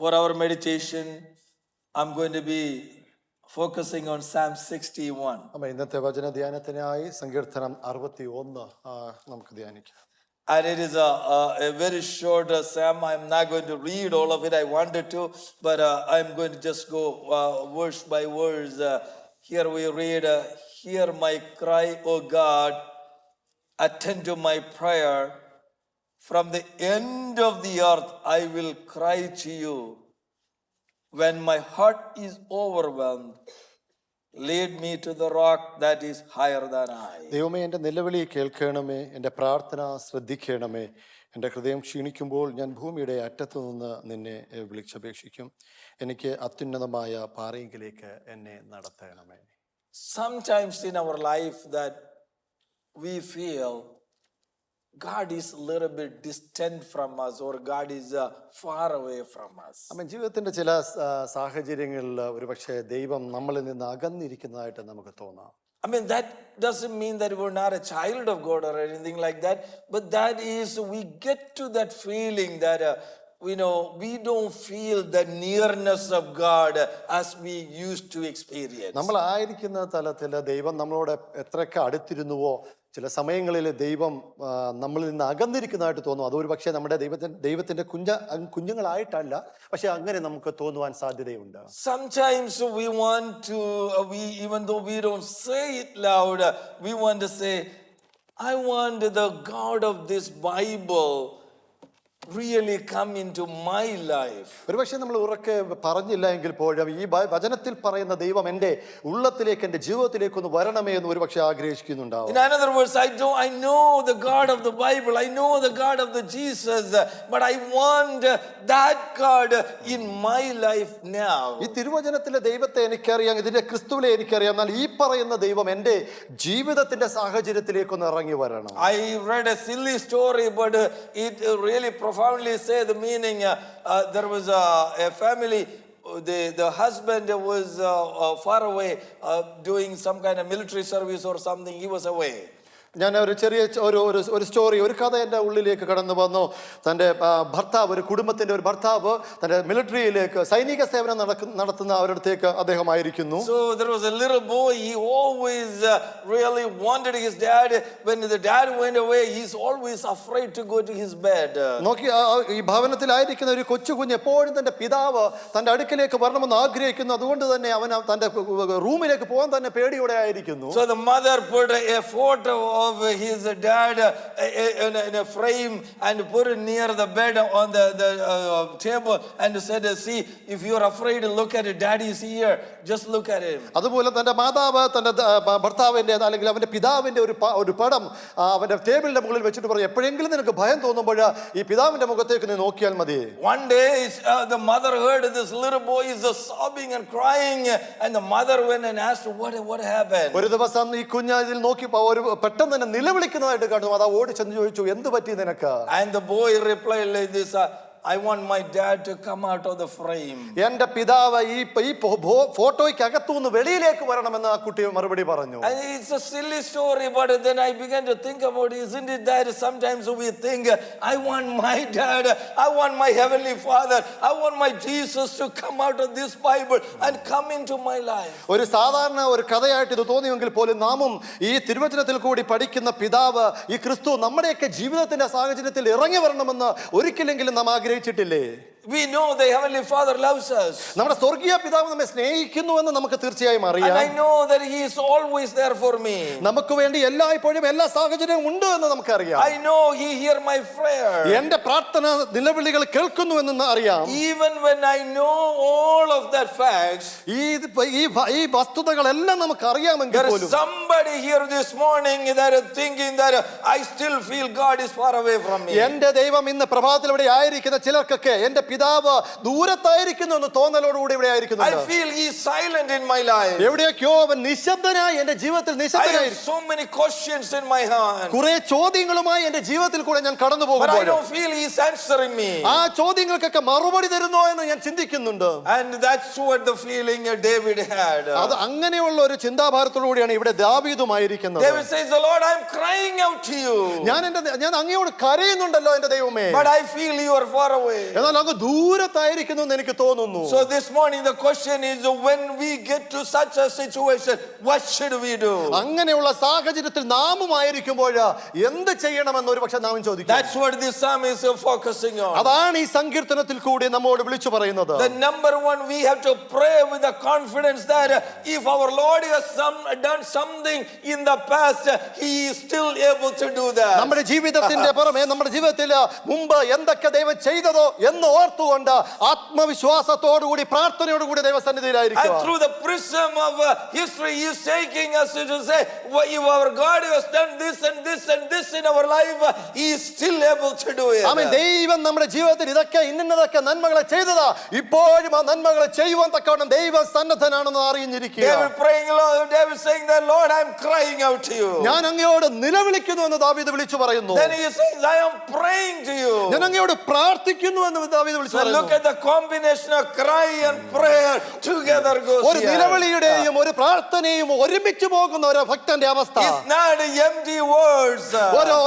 For our meditation, I'm going to be focusing on Psalm 61. അമ്മ ഇന്നത്തെ വചന ധ്യാനത്തിനായി സങ്കീർത്തനം 61 നമുക്ക് ധ്യാനിക്കാം. And it is a very short psalm. I'm not going to read all of it. I wanted to, but I'm going to just go verse by verse. Here we read, "Hear my cry, O God, attend to my prayer. From the end of the earth I will cry to you. When my heart is overwhelmed, lead me to the rock that is higher than I." ദൈവമേ, എൻ്റെ നിലവിളി കേൾക്കണമേ, എൻ്റെ പ്രാർത്ഥന ശ്രദ്ധിക്കണമേ. എൻ്റെ ഹൃദയം ക്ഷീണിക്കുമ്പോൾ ഞാൻ ഭൂമിയുടെ അറ്റത്തു നിന്ന് നിന്നെ വിളിച്ചപേക്ഷിക്കും. എനിക്ക് അത്യുന്നതമായ പാറയിലേക്ക് എന്നെ നടത്തണമേ. Sometimes in our life that we feel God is a little bit distant from us, or God is far away from us. അമ്മ, ജീവിതത്തിന്റെ ചില സാഹചര്യങ്ങളിൽ ഒരുപക്ഷെ ദൈവം നമ്മളിൽ നിന്ന് അകന്നിരിക്കുന്നതായിട്ട് നമുക്ക് തോന്നാം. I mean, that doesn't mean that we're not a child of God or anything like that, but that is, we get to that feeling that we don't feel the nearness of God as we used to experience. നമ്മളായിരിക്കുന്ന തലത്തിൽ ദൈവം നമ്മളോട് എത്രയൊക്കെ അടുത്തിരുന്നുവോ, ചില സമയങ്ങളിൽ ദൈവം നമ്മളിൽ നിന്ന് അകന്നിരിക്കുന്നതായിട്ട് തോന്നും. അതൊരു പക്ഷേ നമ്മുടെ ദൈവത്തിന്റെ കുഞ്ഞുങ്ങളായിട്ടല്ല, പക്ഷെ അങ്ങനെ നമുക്ക് തോന്നുവാൻ സാധ്യതയുണ്ട്. Sometimes we want to, even though we don't say it loud, we want to say, I want the God of this Bible really come into my life. ഒരുപക്ഷെ നമ്മൾ ഉറക്കെ പറഞ്ഞില്ല എങ്കിൽ പോലും ഈ വചനത്തിൽ പറയുന്ന ദൈവം എൻ്റെ ഉള്ളത്തിലേക്ക്, എൻ്റെ ജീവിതത്തിലേക്ക് ഒന്ന് വരണമേ എന്ന് ഒരുപക്ഷെ ആഗ്രഹിക്കുന്നുണ്ടാവും. In other words, I know the God of the Bible, I know the God of the Jesus, but I want that God in my life now. ഈ തിരുവചനത്തിലെ ദൈവത്തെ എനിക്കറിയാം, ഇതിന്റെ ക്രിസ്തുവിനെ എനിക്കറിയാം, എന്നാൽ ഈ പറയുന്ന ദൈവം എൻ്റെ ജീവിതത്തിന്റെ സാഹചര്യത്തിലേക്ക് ഒന്ന് ഇറങ്ങി വരണം. I read a silly story, but it really profoundly say the meaning. There was a family. The husband was far away doing some kind of military service or something. He was away. ഞാൻ ഒരു ചെറിയ ഒരു story, ഒരു കഥ എൻ്റെ ഉള്ളിലേക്ക് കടന്നു വന്നു. തൻ്റെ ഭർത്താവ്, ഒരു കുടുംബത്തിന്റെ ഒരു ഭർത്താവ് തൻ്റെ മിലിറ്ററിയിലേക്ക്, സൈനിക സേവനം നടത്തുന്ന അവരടുത്തേക്ക് അദ്ദേഹമായിരിക്കുന്നു. So there was a little boy. He always really wanted his dad. When the dad went away, he's always afraid to go to his bed. നോക്കി, ഈ ഭവനത്തിലായിരിക്കുന്ന ഒരു കൊച്ചു കുഞ്ഞ് എപ്പോഴും തന്റെ പിതാവ് തന്റെ അടുക്കിലേക്ക് വരണമെന്ന് ആഗ്രഹിക്കുന്നു. അതുകൊണ്ട് തന്നെ അവൻ തന്റെ റൂമിലേക്ക് പോകാൻ തന്നെ പേടിയോടെ ആയിരിക്കുന്നു. So the mother put a photo of his dad in a frame and put it near the bed on the table and said, "See, if you're afraid, look at it. Daddy is here. Just look at him." അതുപോലെ തന്റെ മാതാവ് തന്റെ ഭർത്താവിന്റെ അല്ലെങ്കിൽ അവന്റെ പിതാവിന്റെ ഒരു പടം അവന്റെ ടേബിളിന്റെ മുകളിൽ വെച്ചിട്ട് പറഞ്ഞു, എപ്പോഴെങ്കിലും നിനക്ക് ഭയം തോന്നുമ്പോൾ ഈ പിതാവിന്റെ മുഖത്തേക്ക് നീ നോക്കിയാൽ മതി. One day the mother heard this little boy is sobbing and crying, and the mother went and asked, what happened? ഒരു ദിവസം ഈ കുഞ്ഞ് ഇതിൽ നോക്കി പെട്ടെന്ന് തന്നെ നിലവിളിക്കുന്നതായിട്ട് കാണുന്നു. അതാ ഓടി ചെന്ന് ചോദിച്ചു, എന്ത് പറ്റി നിനക്ക്? And the boy replied like this, I want my dad to come out of the frame. എന്റെ പിതാവ് ഈ ഫോട്ടോയ്ക്ക് അകത്തുനിന്ന് വെളിയിലേക്ക് വരണമെന്ന് ആ കുട്ടി മറുപടി പറഞ്ഞു. And it's a silly story, but then I began to think about, isn't it that sometimes we think, I want my dad, I want my heavenly father, I want my Jesus to come out of this Bible and come into my life. ഒരു സാധാരണ ഒരു കഥയായിട്ട് ഇത് തോന്നിയെങ്കിൽ പോലും നാമും ഈ തിരുവചനത്തിൽ കൂടി പഠിക്കുന്ന പിതാവ്, ഈ ക്രിസ്തു നമ്മുടെയൊക്കെ ജീവിതത്തിന്റെ സാഹചര്യത്തിൽ ഇറങ്ങി വരണമെന്ന് ഒരിക്കലെങ്കിലും നാം ആഗ്രഹിച്ചിട്ടില്ലേ? We know the heavenly father loves us. നമ്മുടെ സ്വർഗീയ പിതാവ് നമ്മെ സ്നേഹിക്കുന്നുവെന്ന് നമുക്ക് തീർച്ചയായും അറിയാം. And I know that he is always there for me. നമുക്ക് വേണ്ടി എല്ലായ്പ്പോഴും എല്ലാ സാഹചര്യവും ഉണ്ട് എന്ന് നമുക്കറിയാം. I know he hear my prayer. എന്റെ പ്രാർത്ഥന നിലവിളികൾ കേൾക്കുന്നു എന്ന് അറിയാം. Even when I know all of that facts, ഈ വസ്തുതകളെല്ലാം നമുക്ക് അറിയാമെങ്കിൽ there is പോലും somebody here this morning that is thinking that I still feel God is far away from me. എന്റെ ദൈവം ഇന്ന് പ്രഭാതത്തിൽ ഇവിടെ ആയിരിക്കുന്ന ചിലർക്കൊക്കെ എന്റെ പിതാവ് ദൂരത്തായിരിക്കുന്നു എന്ന് തോന്നലോടുകൂടി ഇവിടെ ആയിരിക്കുന്നു. I feel he is silent in my life. എവിടെയൊക്കെയോ അവൻ നിശബ്ദനായി എന്റെ ജീവിതത്തിൽ I നിശബ്ദനായി. have so many questions in my hand, കുറെ ചോദ്യങ്ങളുമായി എന്റെ ജീവിതത്തിൽ കൂടെ ഞാൻ കടന്നു but I പോകുമ്പോൾ don't feel he is answering me. ആ ചോദ്യങ്ങൾക്കൊക്കെ മറുപടി തരുന്നോ എന്ന് ഞാൻ ചിന്തിക്കുന്നുണ്ട്. And that's what the feeling David had. അത് അങ്ങനെയുള്ള ഒരു ചിന്താഭാരത്തോടുകൂടിയാണ് ഇവിടെ ദാവീദുമായിരിക്കുന്നത്. David says, "The Lord, I am crying out to you. ഞാൻ അങ്ങയോട് കരയുന്നുണ്ടല്ലോ എന്റെ ദൈവമേ, But I feel you are far away." എന്നാൽ അങ്ങ് ദൂരത്തായിരിക്കുന്നു എന്ന് എനിക്ക് തോന്നുന്നു. So this morning the question is, when we get to such a situation, what should we do? അങ്ങനെയുള്ള സാഹചര്യത്തിൽ നാമുമായിരിക്കുമ്പോൾ എന്ത് ചെയ്യണമെന്ന് ഒരു പക്ഷെ നാം ചോദിക്കും. That's what this psalm is focusing on. അതാണ് ഈ സങ്കീർത്തനത്തിൽ കൂടി നമ്മോട് വിളിച്ചു പറയുന്നത്. The number one, we have to pray with the confidence that if our Lord has done something in the past, he is still able to do that. നമ്മുടെ ജീവിതത്തിന്റെ പുറമെ നമ്മുടെ ജീവിതത്തിൽ മുമ്പ് എന്തൊക്കെ ദൈവം ചെയ്തതോ എന്ന് ഓർത്തുകൊണ്ട് ആത്മവിശ്വാസത്തോടുകൂടി പ്രാർത്ഥനയോടുകൂടി ദൈവസന്നിധിയിലായിരിക്കുക. And through the prism of history, he is taking us to say, if our God has done this and this and this in our life, he is still able to do it. ആമേൻ. ദൈവം നമ്മുടെ ജീവിതത്തിൽ ഇതൊക്കെ ഇന്നതൊക്കെ നന്മകളെ ചെയ്തതാ, ഇപ്പോഴും ആ നന്മകളെ ചെയ്യുവാൻ തക്കവണ്ണം ദൈവം സന്നദ്ധനാണെന്ന് അറിഞ്ഞിരിക്കുക. David saying that, Lord, I am crying out to you. ഞാൻ അങ്ങയോട് നിലവിളിക്കുന്നു എന്ന് ദാവീദ് വിളിച്ചു പറയുന്നു. Then he says, I am praying to you. ഞാൻ അങ്ങയോട് പ്രാർത്ഥിക്കുന്നു എന്ന് ദാവീദ് വിളിച്ചു So പറയുന്നു. look at the combination of cry and prayer together goes ഒരു here. നിലവിളിയുടെയും ഒരു പ്രാർത്ഥനയും ഒരുമിച്ച് പോകുന്ന ഒരു ഭക്തന്റെ അവസ്ഥ. It's not empty words.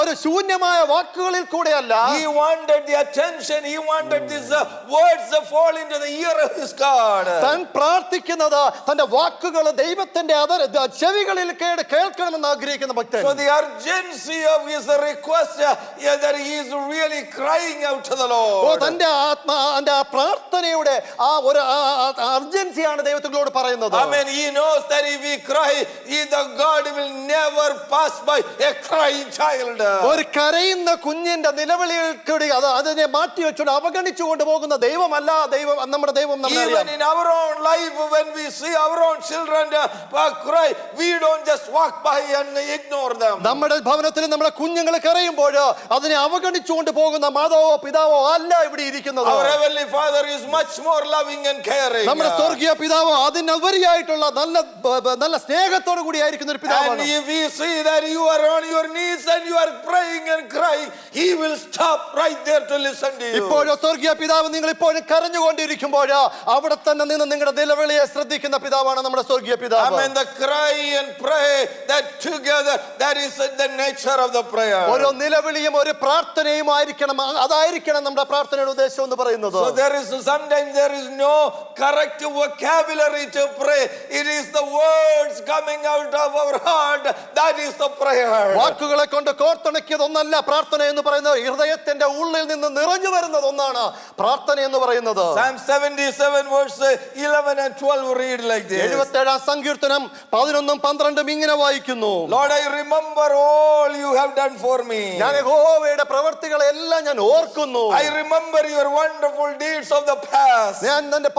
ഒരു ശൂന്യമായ വാക്കുകളിൽ കൂടെയല്ല. He wanted the attention. He wanted these words to fall into the ear of his God. താൻ പ്രാർത്ഥിക്കുന്നത് തന്റെ വാക്കുകൾ ദൈവത്തിന്റെ ചെവികളിൽ കേൾക്കണമെന്ന് ആഗ്രഹിക്കുന്ന ഭക്തൻ. So the urgency of his request, that he is really crying out to the Lord. തന്റെ പ്രാർത്ഥനയുടെ ആ ഒരു അർജൻസിയാണ് ദൈവത്തിനോട് പറയുന്നത്. I mean, he knows that if he cry, the God will never pass by a crying child. ഒരു കരയുന്ന കുഞ്ഞിന്റെ നിലവിളിയിൽ കൂടി അതിനെ മാറ്റി വെച്ചുകൊണ്ട് അവഗണിച്ചുകൊണ്ട് പോകുന്ന ദൈവമല്ല നമ്മുടെ ദൈവം. Even in our own life, when we see our own children cry, we don't just walk by and ignore them. നമ്മുടെ ഭവനത്തിൽ നമ്മുടെ കുഞ്ഞുങ്ങൾ കരയുമ്പോൾ അതിനെ അവഗണിച്ചുകൊണ്ട് പോകുന്ന മാതാവോ പിതാവോ അല്ല ഇവിടെ ഇരിക്കുന്നത്. Our heavenly Father is much more loving and caring. നമ്മുടെ സ്വർഗീയ പിതാവ് അതിനുപരിയായിട്ടുള്ള നല്ല സ്നേഹത്തോടു കൂടി ആയിരിക്കുന്ന ഒരു പിതാവാണ്. And if we see that you are on your knees and you are praying and crying, he will stop right there to listen to you. ഇപ്പോഴും സ്വർഗീയ പിതാവ് നിങ്ങൾ ഇപ്പോഴും കരഞ്ഞുകൊണ്ടിരിക്കുമ്പോൾ അവിടെ തന്നെ നിന്ന് നിങ്ങളുടെ നിലവിളിയെ ശ്രദ്ധിക്കുന്ന പിതാവാണ് നമ്മുടെ സ്വർഗീയ പിതാവ്. Amen. The cry and pray, that together, that is the nature of the prayer. ഒരു നിലവിളിയും ഒരു പ്രാർത്ഥനയും ആയിരിക്കണം, അതായിരിക്കണം നമ്മുടെ പ്രാർത്ഥനയുടെ ഉദ്ദേശം എന്ന് പറയുന്നത്. So sometimes there is no correct vocabulary to pray. It is the words coming out of our heart, that is the prayer. വാക്കുകളെ കൊണ്ട് കോർത്തിണക്കിയതൊന്നല്ല പ്രാർത്ഥന എന്ന് പറയുന്നത്, ഹൃദയത്തിന്റെ ഉള്ളിൽ നിന്ന് നിറഞ്ഞു വരുന്നത് ഒന്നാണ് പ്രാർത്ഥന എന്ന് പറയുന്നത്. Psalm 77 verse 11 and 12 read like this. 77 സങ്കീർത്തനം 11-12 ഇങ്ങനെ വായിക്കുന്നു. Lord, I remember all you have done for me. ഞാൻ യഹോവയുടെ പ്രവൃത്തികളെല്ലാം ഞാൻ ഓർക്കുന്നു. I remember your wonderful deeds of the past. ഞാൻ നിന്റെ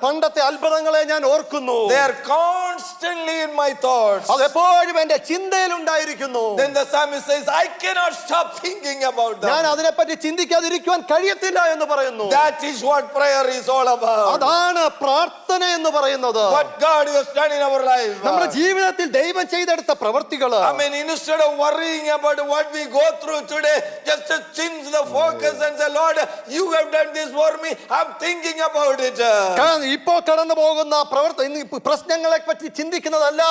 പണ്ടത്തെ അത്ഭുതങ്ങളെ ഞാൻ ഓർക്കുന്നു. They are constantly in my thoughts. അത് എപ്പോഴും എന്റെ ചിന്തയിൽ ഉണ്ടായിരിക്കുന്നു. Then the psalmist says, I cannot stop thinking about them. ഞാൻ അതിനെപ്പറ്റി ചിന്തിക്കാതിരിക്കുവാൻ കഴിയത്തില്ല എന്ന് പറയുന്നു. That is what prayer is all about. അതാണ് പ്രാർത്ഥന എന്ന് പറയുന്നത്. What God has done in our life. നമ്മുടെ ജീവിതത്തിൽ ദൈവം ചെയ്തെടുത്ത പ്രവൃത്തികൾ. I mean, instead of worrying about what we go through today, just to change the focus and say, Lord, you have done this for me. I'm thinking about it. ഇപ്പോൾ കടന്നു പോകുന്ന പ്രശ്നങ്ങളെ പറ്റി ചിന്തിക്കുന്നതല്ല,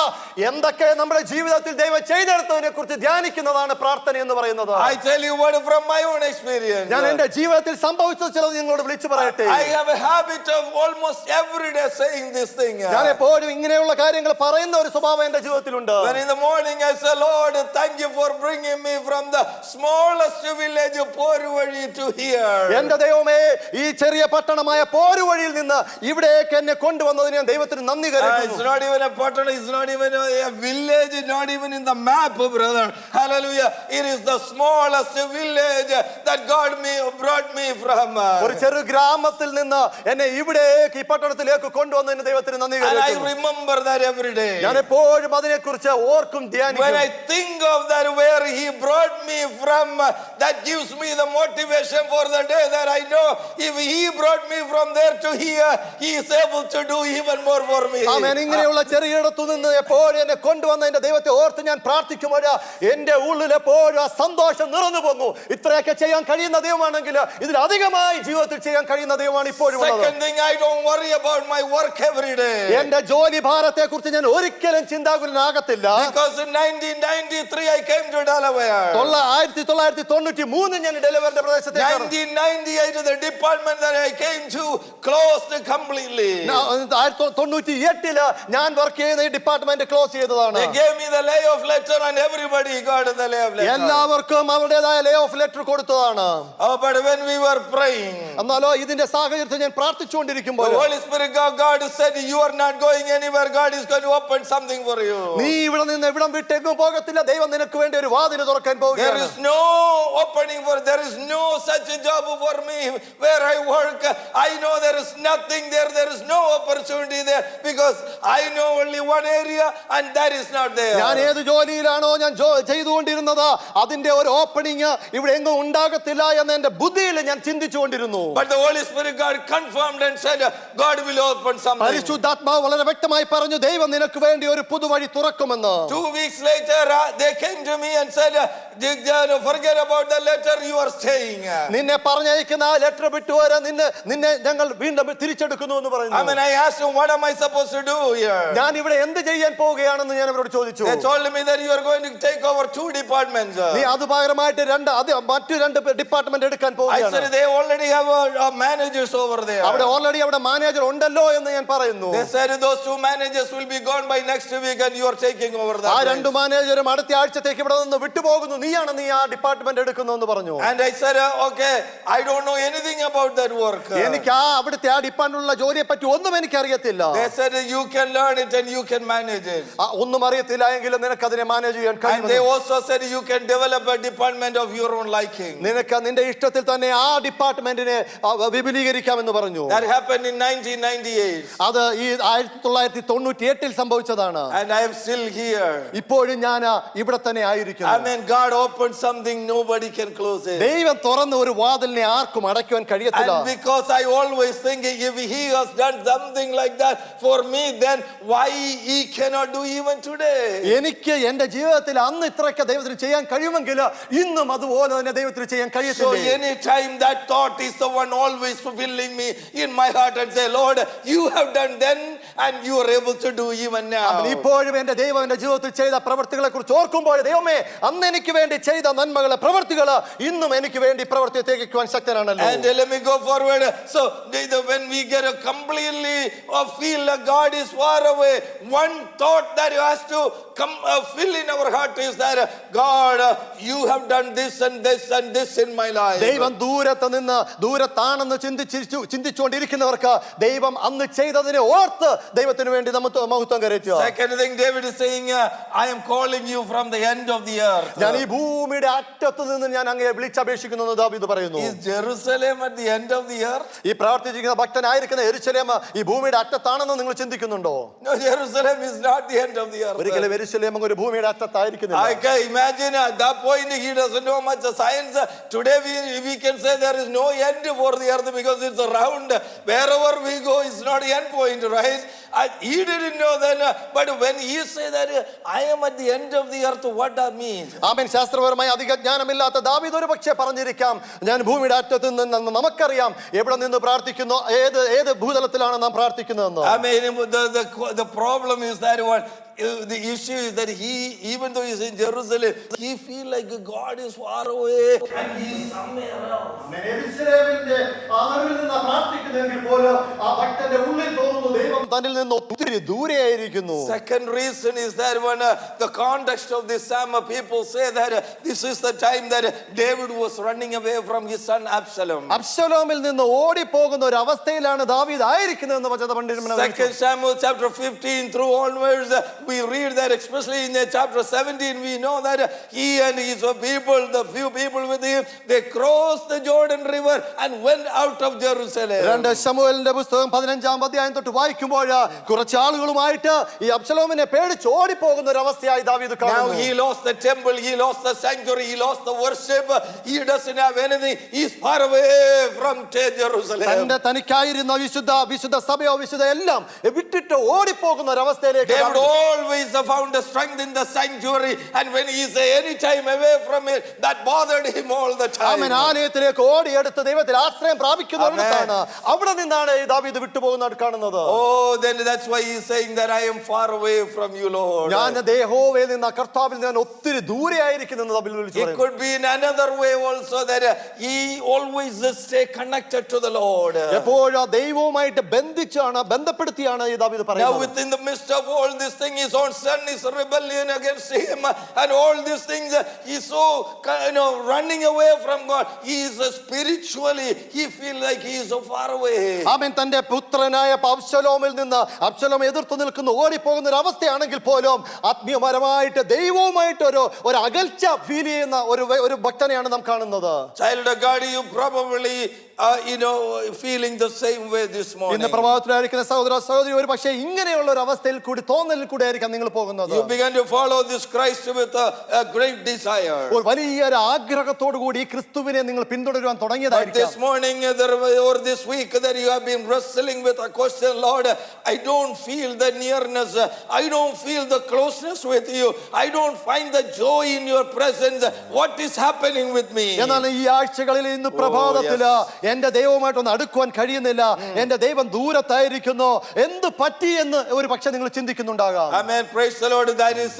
എന്തൊക്കെ നമ്മുടെ ജീവിതത്തിൽ ദൈവം ചെയ്തെടുത്തതിനെ കുറിച്ച് ധ്യാനിക്കുന്നതാണ് പ്രാർത്ഥന എന്ന് പറയുന്നത്. I tell you what from my own experience. ഞാൻ എന്റെ ജീവിതത്തിൽ സംഭവിച്ചത് ചിലത് നിങ്ങളോട് വിളിച്ചു പറയട്ടെ. I have a habit of almost every day saying this thing. ഞാൻ എപ്പോഴും ഇങ്ങനെയുള്ള കാര്യങ്ങൾ പറയുന്ന ഒരു സ്വഭാവം എന്റെ ജീവിതത്തിലുണ്ട്. When in the morning I say, Lord, thank you for bringing me from the smallest village of Poruvali to here. എന്റെ ദൈവമേ, ഈ ചെറിയ പട്ടണമായ പോരുവഴിയിൽ നിന്ന് ഇവിടേക്ക് എന്നെ കൊണ്ടുവന്നതിന് ഞാൻ ദൈവത്തിന് നന്ദി കരയുന്നു. It's not even a patana, it's not even a village, not even in the map, brother. Hallelujah. It is the smallest village that God brought me from. ഒരു ചെറു ഗ്രാമത്തിൽ നിന്ന് എന്നെ ഇവിടേക്ക് ഈ പട്ടണത്തിലേക്ക് കൊണ്ടുവന്നതിന് ദൈവത്തിന് നന്ദി And I കരയുന്നു. remember that every day. ഞാൻ എപ്പോഴും അതിനെക്കുറിച്ച് ഓർക്കും, ധ്യാനിക്കും. When I think of that, where he brought me from, that gives me the motivation for the day, that I know if he brought me from there to here, he is able to do even more for me. ആമേൻ. ഇങ്ങനെയുള്ള ചെറിയിടത്തു നിന്ന് എപ്പോഴും എന്നെ കൊണ്ടുവന്ന എന്റെ ദൈവത്തെ ഓർത്ത് ഞാൻ പ്രാർത്ഥിക്കുമ്പോൾ എന്റെ ഉള്ളിൽ എപ്പോഴും ആ സന്തോഷം നിറഞ്ഞു പോകുന്നു. ഇത്രയൊക്കെ ചെയ്യാൻ കഴിയുന്ന ദൈവമാണെങ്കിൽ ഇതിലധികമായി ജീവിതത്തിൽ ചെയ്യാൻ കഴിയുന്ന ദൈവമാണ് ഇപ്പോഴും ഉള്ളത്. Second thing, I don't worry about my work every day. എന്റെ ജോലി ഭാരത്തെ കുറിച്ച് ഞാൻ ഒരിക്കലും ചിന്താകുലനാകത്തില്ല. Because in 1993 I came to Delaware. 1993 ഞാൻ ഡെലവറിന്റെ പ്രദേശത്തേക്ക് 1998 the department that I came to closed completely. 1998 ഞാൻ വർക്ക് ചെയ്യുന്ന ഈ ഡിപ്പാർട്ട്മെന്റ് ക്ലോസ് ചെയ്തതാണ്. They gave me the layoff letter and everybody got the layoff letter. എല്ലാവർക്കും അവരുടേതായ ലേ ഓഫ് ലെറ്റർ കൊടുത്തതാണ്. But when we were praying, എന്നാലോ ഇതിന്റെ സാഹചര്യത്തിൽ ഞാൻ പ്രാർത്ഥിച്ചുകൊണ്ടിരിക്കുമ്പോൾ the Holy Spirit of God said, you are not going anywhere. God is going to open something for you. നീ ഇവിടെ നിന്ന് എവിടം വിട്ടെങ്ങും പോകത്തില്ല. ദൈവം നിനക്ക് വേണ്ടി ഒരു വാതിൽ തുറക്കാൻ There പോവുകയാണ്. is no opening for, there is no such a job for me where I work. I know there is nothing there. There is no opportunity there because I know only one area and that is not there. ഞാൻ ഏത് ജോലിയിലാണോ ഞാൻ ചെയ്തുകൊണ്ടിരുന്നത് അതിന്റെ ഒരു opening ഇവിടെ എങ്ങും ഉണ്ടാകത്തില്ല എന്ന് എന്റെ ബുദ്ധിയിൽ ഞാൻ ചിന്തിച്ചുകൊണ്ടിരുന്നു. But the Holy Spirit God confirmed and said, God will open something. പരിശുദ്ധാത്മാവ് വളരെ വ്യക്തമായി പറഞ്ഞു, ദൈവം നിനക്ക് വേണ്ടി ഒരു പുതുവഴി തുറക്കുമെന്ന്. 2 weeks later, they came to me and said, forget about the letter, you are staying. നിന്നെ പറഞ്ഞയക്കുന്ന ആ ലെറ്റർ വിട്ടുവരാൻ നിന്നെ ഞങ്ങൾ വീണ്ടും തിരിച്ചെടുക്കുന്നു എന്ന് I പറയുന്നു. mean, I asked him, what am I supposed to do here? ഞാൻ ഇവിടെ എന്ത് ചെയ്യാൻ പോവുകയാണെന്ന് ഞാൻ അവരോട് ചോദിച്ചു. They told me that you are going to take over 2 departments. നീ അത് പകരമായിട്ട് മറ്റു രണ്ട് ഡിപ്പാർട്ട്മെന്റ് എടുക്കാൻ I പോവുകയാണ്. said, they already have managers over there. അവിടെ ഓൾറെഡി അവിടെ മാനേജർ ഉണ്ടല്ലോ എന്ന് ഞാൻ പറയുന്നു. They said those 2 managers will be gone by next week and you are taking over ആ that. രണ്ട് മാനേജരും അടുത്ത ആഴ്ചത്തേക്ക് ഇവിടെ നിന്ന് വിട്ടുപോകുന്നു. നീ ആ ഡിപ്പാർട്ട്മെന്റ് എടുക്കുന്നു എന്ന് പറഞ്ഞു. And I said, okay, I don't know anything about that work. എനിക്ക് അവിടുത്തെ ആ ഡിപ്പാർട്ട്മെന്റിലുള്ള ജോലിയെ പറ്റി ഒന്നും എനിക്ക് അറിയത്തില്ല. They said you can learn it and you can manage it. ഒന്നും അറിയത്തില്ല എങ്കിലും നിനക്ക് അതിനെ മാനേജ് ചെയ്യാൻ And they കഴിയും. also said you can develop a department of your own liking. നിനക്ക് നിന്റെ ഇഷ്ടത്തിൽ തന്നെ ആ ഡിപ്പാർട്ട്മെന്റിനെ വിപുലീകരിക്കാമെന്ന് പറഞ്ഞു. That happened in 1998. അത് ഈ 1998 സംഭവിച്ചതാണ്. And I am still here. ഇപ്പോഴും ഞാൻ ഇവിടെ തന്നെ I ആയിരിക്കുന്നു. mean, God opened something, nobody can close it. ദൈവം തുറന്ന ഒരു വാതിലിനെ ആർക്കും അടയ്ക്കുവാൻ കഴിയത്തില്ല. And because I always think if he has done something like that for me, then why he cannot do even today? എനിക്ക് എന്റെ ജീവിതത്തിൽ അന്ന് ഇത്രയൊക്കെ ദൈവത്തിന് ചെയ്യാൻ കഴിയുമെങ്കിൽ ഇന്നും അതുപോലെ തന്നെ ദൈവത്തിന് ചെയ്യാൻ So കഴിയത്തില്ല. anytime that thought is the one always fulfilling me in my heart and say, Lord, you have done then and you are able to do even now. ഇപ്പോഴും എന്റെ ദൈവം എന്റെ ജീവിതത്തിൽ ചെയ്ത പ്രവർത്തികളെ കുറിച്ച് ഓർക്കുമ്പോൾ ദൈവമേ അന്ന് എനിക്ക് വേണ്ടി ചെയ്ത നന്മകളെ പ്രവർത്തികൾ ഇന്നും എനിക്ക് വേണ്ടി പ്രവർത്തിക്കാൻ ശക്തനാണല്ലോ. And let me go forward. So when we get a completely feel that God is far away, one thought that has to come fill in our heart is that God, you have done this and this and this in my life. ദൈവം ദൂരത്താണെന്ന് ചിന്തിച്ചുകൊണ്ടിരിക്കുന്നവർക്ക് ദൈവം അന്ന് ചെയ്തതിനെ ഓർത്ത് ദൈവത്തിന് വേണ്ടി നമുക്ക് മഹത്വം കരയറ്റുക. Second thing David is saying, I am calling you from the end of the earth. ഞാൻ ഈ ഭൂമിയുടെ അറ്റത്ത് നിന്ന് ഞാൻ അങ്ങയെ വിളിച്ചപേക്ഷിക്കുന്നു എന്ന് ദാവീദ് പറയുന്നു. Is Jerusalem at the end of the earth? ഈ പ്രാർത്ഥിച്ചിരിക്കുന്ന ഭക്തനായിരിക്കുന്ന യെരൂശലേം ഈ ഭൂമിയുടെ അറ്റത്താണെന്ന് നിങ്ങൾ ചിന്തിക്കുന്നുണ്ടോ? No, Jerusalem is not the end of the earth. ഒരിക്കലും യെരൂശലേം ഒരു ഭൂമിയുടെ അറ്റത്തായിരിക്കുന്നില്ല. I can imagine at that point he doesn't know much of science. Today we can say there is no end for the earth because it's round. Wherever we go, it's not the end point, right? He didn't know then, but when he say that I am at the end of the earth, what that means? ആമേൻ. ശാസ്ത്രപരമായി അധിക ജ്ഞാനമില്ലാത്ത ദാവീദ് ഒരു പക്ഷേ പറഞ്ഞിരിക്കാം, ഞാൻ ഭൂമിയുടെ അറ്റത്ത് നിന്ന് നമുക്കറിയാം എവിടെ നിന്ന് പ്രാർത്ഥിക്കുന്നു, ഏത് ഭൂതലത്തിലാണ് നാം പ്രാർത്ഥിക്കുന്നതെന്ന്. I mean, the problem is that one. The issue is that he, even though he's in Jerusalem, he feel like God is far away and he is somewhere else. യെരൂശലേമിന്റെ ആറിൽ നിന്ന് പ്രാർത്ഥിക്കുന്നെങ്കിൽ പോലും ആ ഭക്തന്റെ ഉള്ളിൽ തോന്നുന്നു ദൈവം തന്നിൽ നിന്ന് ഒത്തിരി ദൂരെയായിരിക്കുന്നു. Second reason is that when the context of this psalm, people say that this is the time that David was running away from his son Absalom. അബ്ശലോമിൽ നിന്ന് ഓടിപ്പോകുന്ന ഒരു അവസ്ഥയിലാണ് ദാവീദ് ആയിരിക്കുന്നതെന്ന് വചന പണ്ഡിതന്മാർ. 2 Samuel chapter 15 through onwards, we read that especially in chapter 17, we know that he and his people, the few people with him, they crossed the Jordan River and went out of Jerusalem. 2 ശമൂവേലിന്റെ പുസ്തകം 15-ാം അധ്യായം തൊട്ട് വായിക്കുമ്പോൾ കുറച്ച് ആളുകളുമായിട്ട് ഈ അബ്ശലോമിനെ പേടിച്ച് ഓടിപ്പോകുന്ന ഒരു അവസ്ഥയായി ദാവീദ് Now കാണുന്നു. he lost the temple, he lost the sanctuary, he lost the worship, he doesn't have anything, he's far away from Jerusalem. തനിക്കായിരുന്ന വിശുദ്ധ സഭയോ വിശുദ്ധ എല്ലാം വിട്ടിട്ട് ഓടിപ്പോകുന്ന ഒരു അവസ്ഥയിലേക്ക് David always found the strength in the sanctuary, and when he is any time away from it, that bothered him all the time. ആമേൻ. ആലയത്തിലേക്ക് ഓടിയെടുത്ത് ദൈവത്തിൽ ആശ്രയം പ്രാപിക്കുന്നതാണ്. അവിടെ നിന്നാണ് ഈ ദാവീദ് വിട്ടുപോകുന്നതായിട്ട് കാണുന്നത്. Oh, then that's why he is saying that I am far away from you, Lord. ഞാൻ യഹോവയിൽ നിന്ന് കർത്താവിൽ നിന്ന് ഒത്തിരി ദൂരെയായിരിക്കുന്നു എന്ന് ദാവീദ് വിളിച്ചു It പറയുന്നു. could be in another way also that he always stay connected to the Lord. എപ്പോഴും ആ ദൈവവുമായിട്ട് ബന്ധപ്പെടുത്തിയാണ് ഈ ദാവീദ് Now പറയുന്നത്. within the midst of all these things, his own son is rebellion against him, and all these things, he's so running away from God. He is spiritually, he feels like he is so far away. ആമേൻ. തന്റെ പുത്രനായ അബ്ശലോമിൽ നിന്ന് അബ്ശലോം എതിർത്ത് നിൽക്കുന്ന ഓടിപ്പോകുന്ന ഒരു അവസ്ഥയാണെങ്കിൽ പോലും ആത്മീയപരമായിട്ട് ദൈവവുമായിട്ട് ഒരു അകൽച്ച ഫീൽ ചെയ്യുന്ന ഒരു ഭക്തനെയാണ് നാം കാണുന്നത്. Child of God, you probably feeling the same way this morning. ഇന്ന് പ്രഭാതത്തിലായിരിക്കുന്ന സഹോദരി ഒരു പക്ഷേ ഇങ്ങനെയുള്ള ഒരു അവസ്ഥയിൽ കൂടി തോന്നലിൽ കൂടി ആയിരിക്കാം നിങ്ങൾ പോകുന്നത്. You began to follow this Christ with a great desire. ഒരു വലിയൊരു ആഗ്രഹത്തോടു കൂടി ഈ ക്രിസ്തുവിനെ നിങ്ങൾ പിന്തുടരുവാൻ But തുടങ്ങിയതായിരിക്കാം. this morning or this week that you have been wrestling with a question, Lord, I don't feel the nearness, I don't feel the closeness with you, I don't find the joy in your presence. What is happening with me? എന്നാൽ ഈ ആഴ്ചകളിൽ ഇന്ന് പ്രഭാതത്തില് എന്റെ ദൈവവുമായിട്ടൊന്ന് അടുക്കുവാൻ കഴിയുന്നില്ല, എന്റെ ദൈവം ദൂരത്തായിരിക്കുന്നു, എന്ത് പറ്റി എന്ന് ഒരു പക്ഷെ നിങ്ങൾ ചിന്തിക്കുന്നുണ്ടാകാം. Amen. Praise the Lord. That is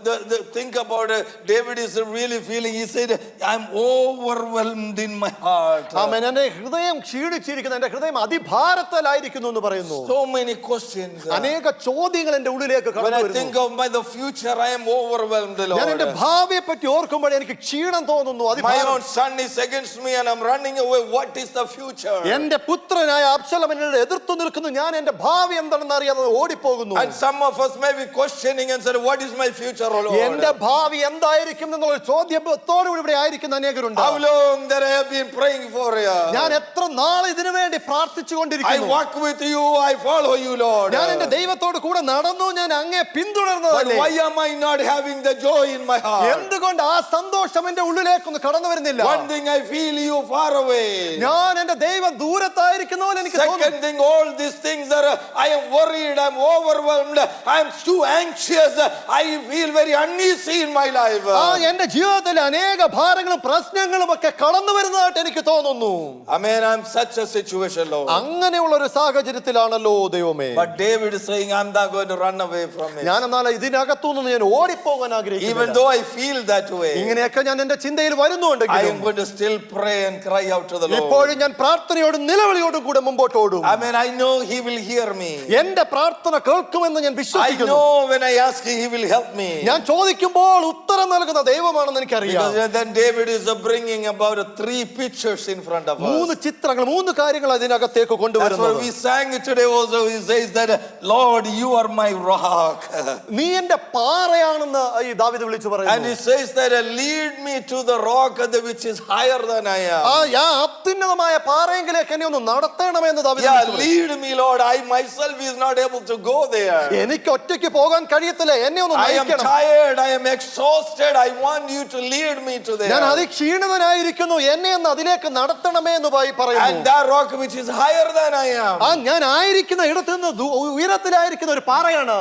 the think about David is really feeling. He said, I'm overwhelmed in my heart. ആമേൻ. എന്റെ ഹൃദയം ക്ഷീണിച്ചിരിക്കുന്നു, എന്റെ ഹൃദയം അതിഭാരത്തിലായിരിക്കുന്നു എന്ന് പറയുന്നു. So many questions. അനേക ചോദ്യങ്ങൾ എന്റെ ഉള്ളിലേക്ക് When I കടന്നു think of the future, I am overwhelmed, ഞാൻ എന്റെ Lord. ഭാവിയെ പറ്റി ഓർക്കുമ്പോൾ എനിക്ക് ക്ഷീണം തോന്നുന്നു. My own son is against me and I'm running away. What is the future? എന്റെ പുത്രനായ അബ്ശലോം എന്നോട് എതിർത്തു നിൽക്കുന്നു, ഞാൻ എന്റെ ഭാവി എന്താണെന്ന് അറിയാതെ ഓടിപ്പോകുന്നു. And some of us may be questioning and say, what is my future, Lord? എന്റെ ഭാവി എന്തായിരിക്കും എന്നുള്ള ചോദ്യത്തോടുകൂടി ഇവിടെ ആയിരിക്കുന്ന അനേകരുണ്ട്. How long that I have been praying for you? ഞാൻ എത്ര നാൾ ഇതിനു വേണ്ടി പ്രാർത്ഥിച്ചു I കൊണ്ടിരിക്കുന്നു. walk with you, I follow you, Lord. ഞാൻ എന്റെ ദൈവത്തോട് കൂടെ നടന്നു, ഞാൻ അങ്ങേ But പിന്തുടർന്നതല്ലേ. why am I not having the joy in my heart? എന്തുകൊണ്ട് ആ സന്തോഷം എന്റെ ഉള്ളിലേക്കൊന്ന് കടന്നു വരുന്നില്ല? One thing, I feel you far away. ഞാൻ എന്റെ ദൈവം ദൂരത്തായിരിക്കുന്ന പോലെ എനിക്ക് തോന്നുന്നു. Second thing, all these things are, I am worried, I am overwhelmed, I am too anxious, I feel very uneasy in my life. എന്റെ ജീവിതത്തിൽ അനേക ഭാരങ്ങളും പ്രശ്നങ്ങളും ഒക്കെ കടന്നു വരുന്നതായിട്ട് എനിക്ക് തോന്നുന്നു. Amen. I am such a situation, Lord. അങ്ങനെയുള്ള ഒരു സാഹചര്യത്തിലാണല്ലോ ദൈവമേ. But David is saying, I'm not going to run away from it. ഞാൻ എന്നാൽ ഇതിനകത്തുനിന്ന് ഞാൻ ഓടിപ്പോകാൻ ആഗ്രഹിക്കുന്നു. Even though I feel that way, ഇങ്ങനെയൊക്കെ ഞാൻ എന്റെ ചിന്തയിൽ വരുന്നുണ്ടെങ്കിൽ I am going to still pray and cry out to the Lord. ഇപ്പോഴും ഞാൻ പ്രാർത്ഥനയോടും നിലവിളിയോടും കൂടെ മുമ്പോട്ട് ഓടും. Amen. I know He will hear me. എന്റെ പ്രാർത്ഥന കേൾക്കുമെന്ന് ഞാൻ I വിശ്വസിക്കുന്നു. know when I ask He will help me. ഞാൻ ചോദിക്കുമ്പോൾ ഉത്തരം നൽകുന്ന ദൈവമാണെന്ന് എനിക്കറിയാം. Because then David is bringing about 3 pictures in front of us. 3 ചിത്രങ്ങൾ, 3 കാര്യങ്ങൾ അതിനകത്തേക്ക് That's കൊണ്ടുവരുന്നു. what we sang today also. He says that, Lord, you are my rock. നീ എന്റെ പാറയാണെന്ന് ഈ ദാവീദ് വിളിച്ചു And പറയുന്നു. he says that, lead me to the rock which is higher than I am. അത്യുന്നതമായ പാറയെങ്കിലേക്ക് എന്നെ ഒന്ന് നടത്തണമെന്ന് ദാവീദ് Yeah, വിളിച്ചു പറയുന്നു. lead me, Lord. I myself is not able to go there. എനിക്ക് ഒറ്റയ്ക്ക് പോകാൻ കഴിയത്തില്ല, എന്നെ ഒന്ന് I am നയിക്കണം. tired. I am exhausted. I want you to lead me to ഞാൻ there. അതിക്ഷീണിതനായിരിക്കുന്നു, എന്നെ ഒന്ന് അതിലേക്ക് നടത്തണമേ എന്ന് And പറയുന്നു. that rock which is higher than I am. ഞാൻ ആയിരിക്കുന്ന ഇടത്ത് നിന്ന് ഉയരത്തിലായിരിക്കുന്ന ഒരു പാറയാണ്.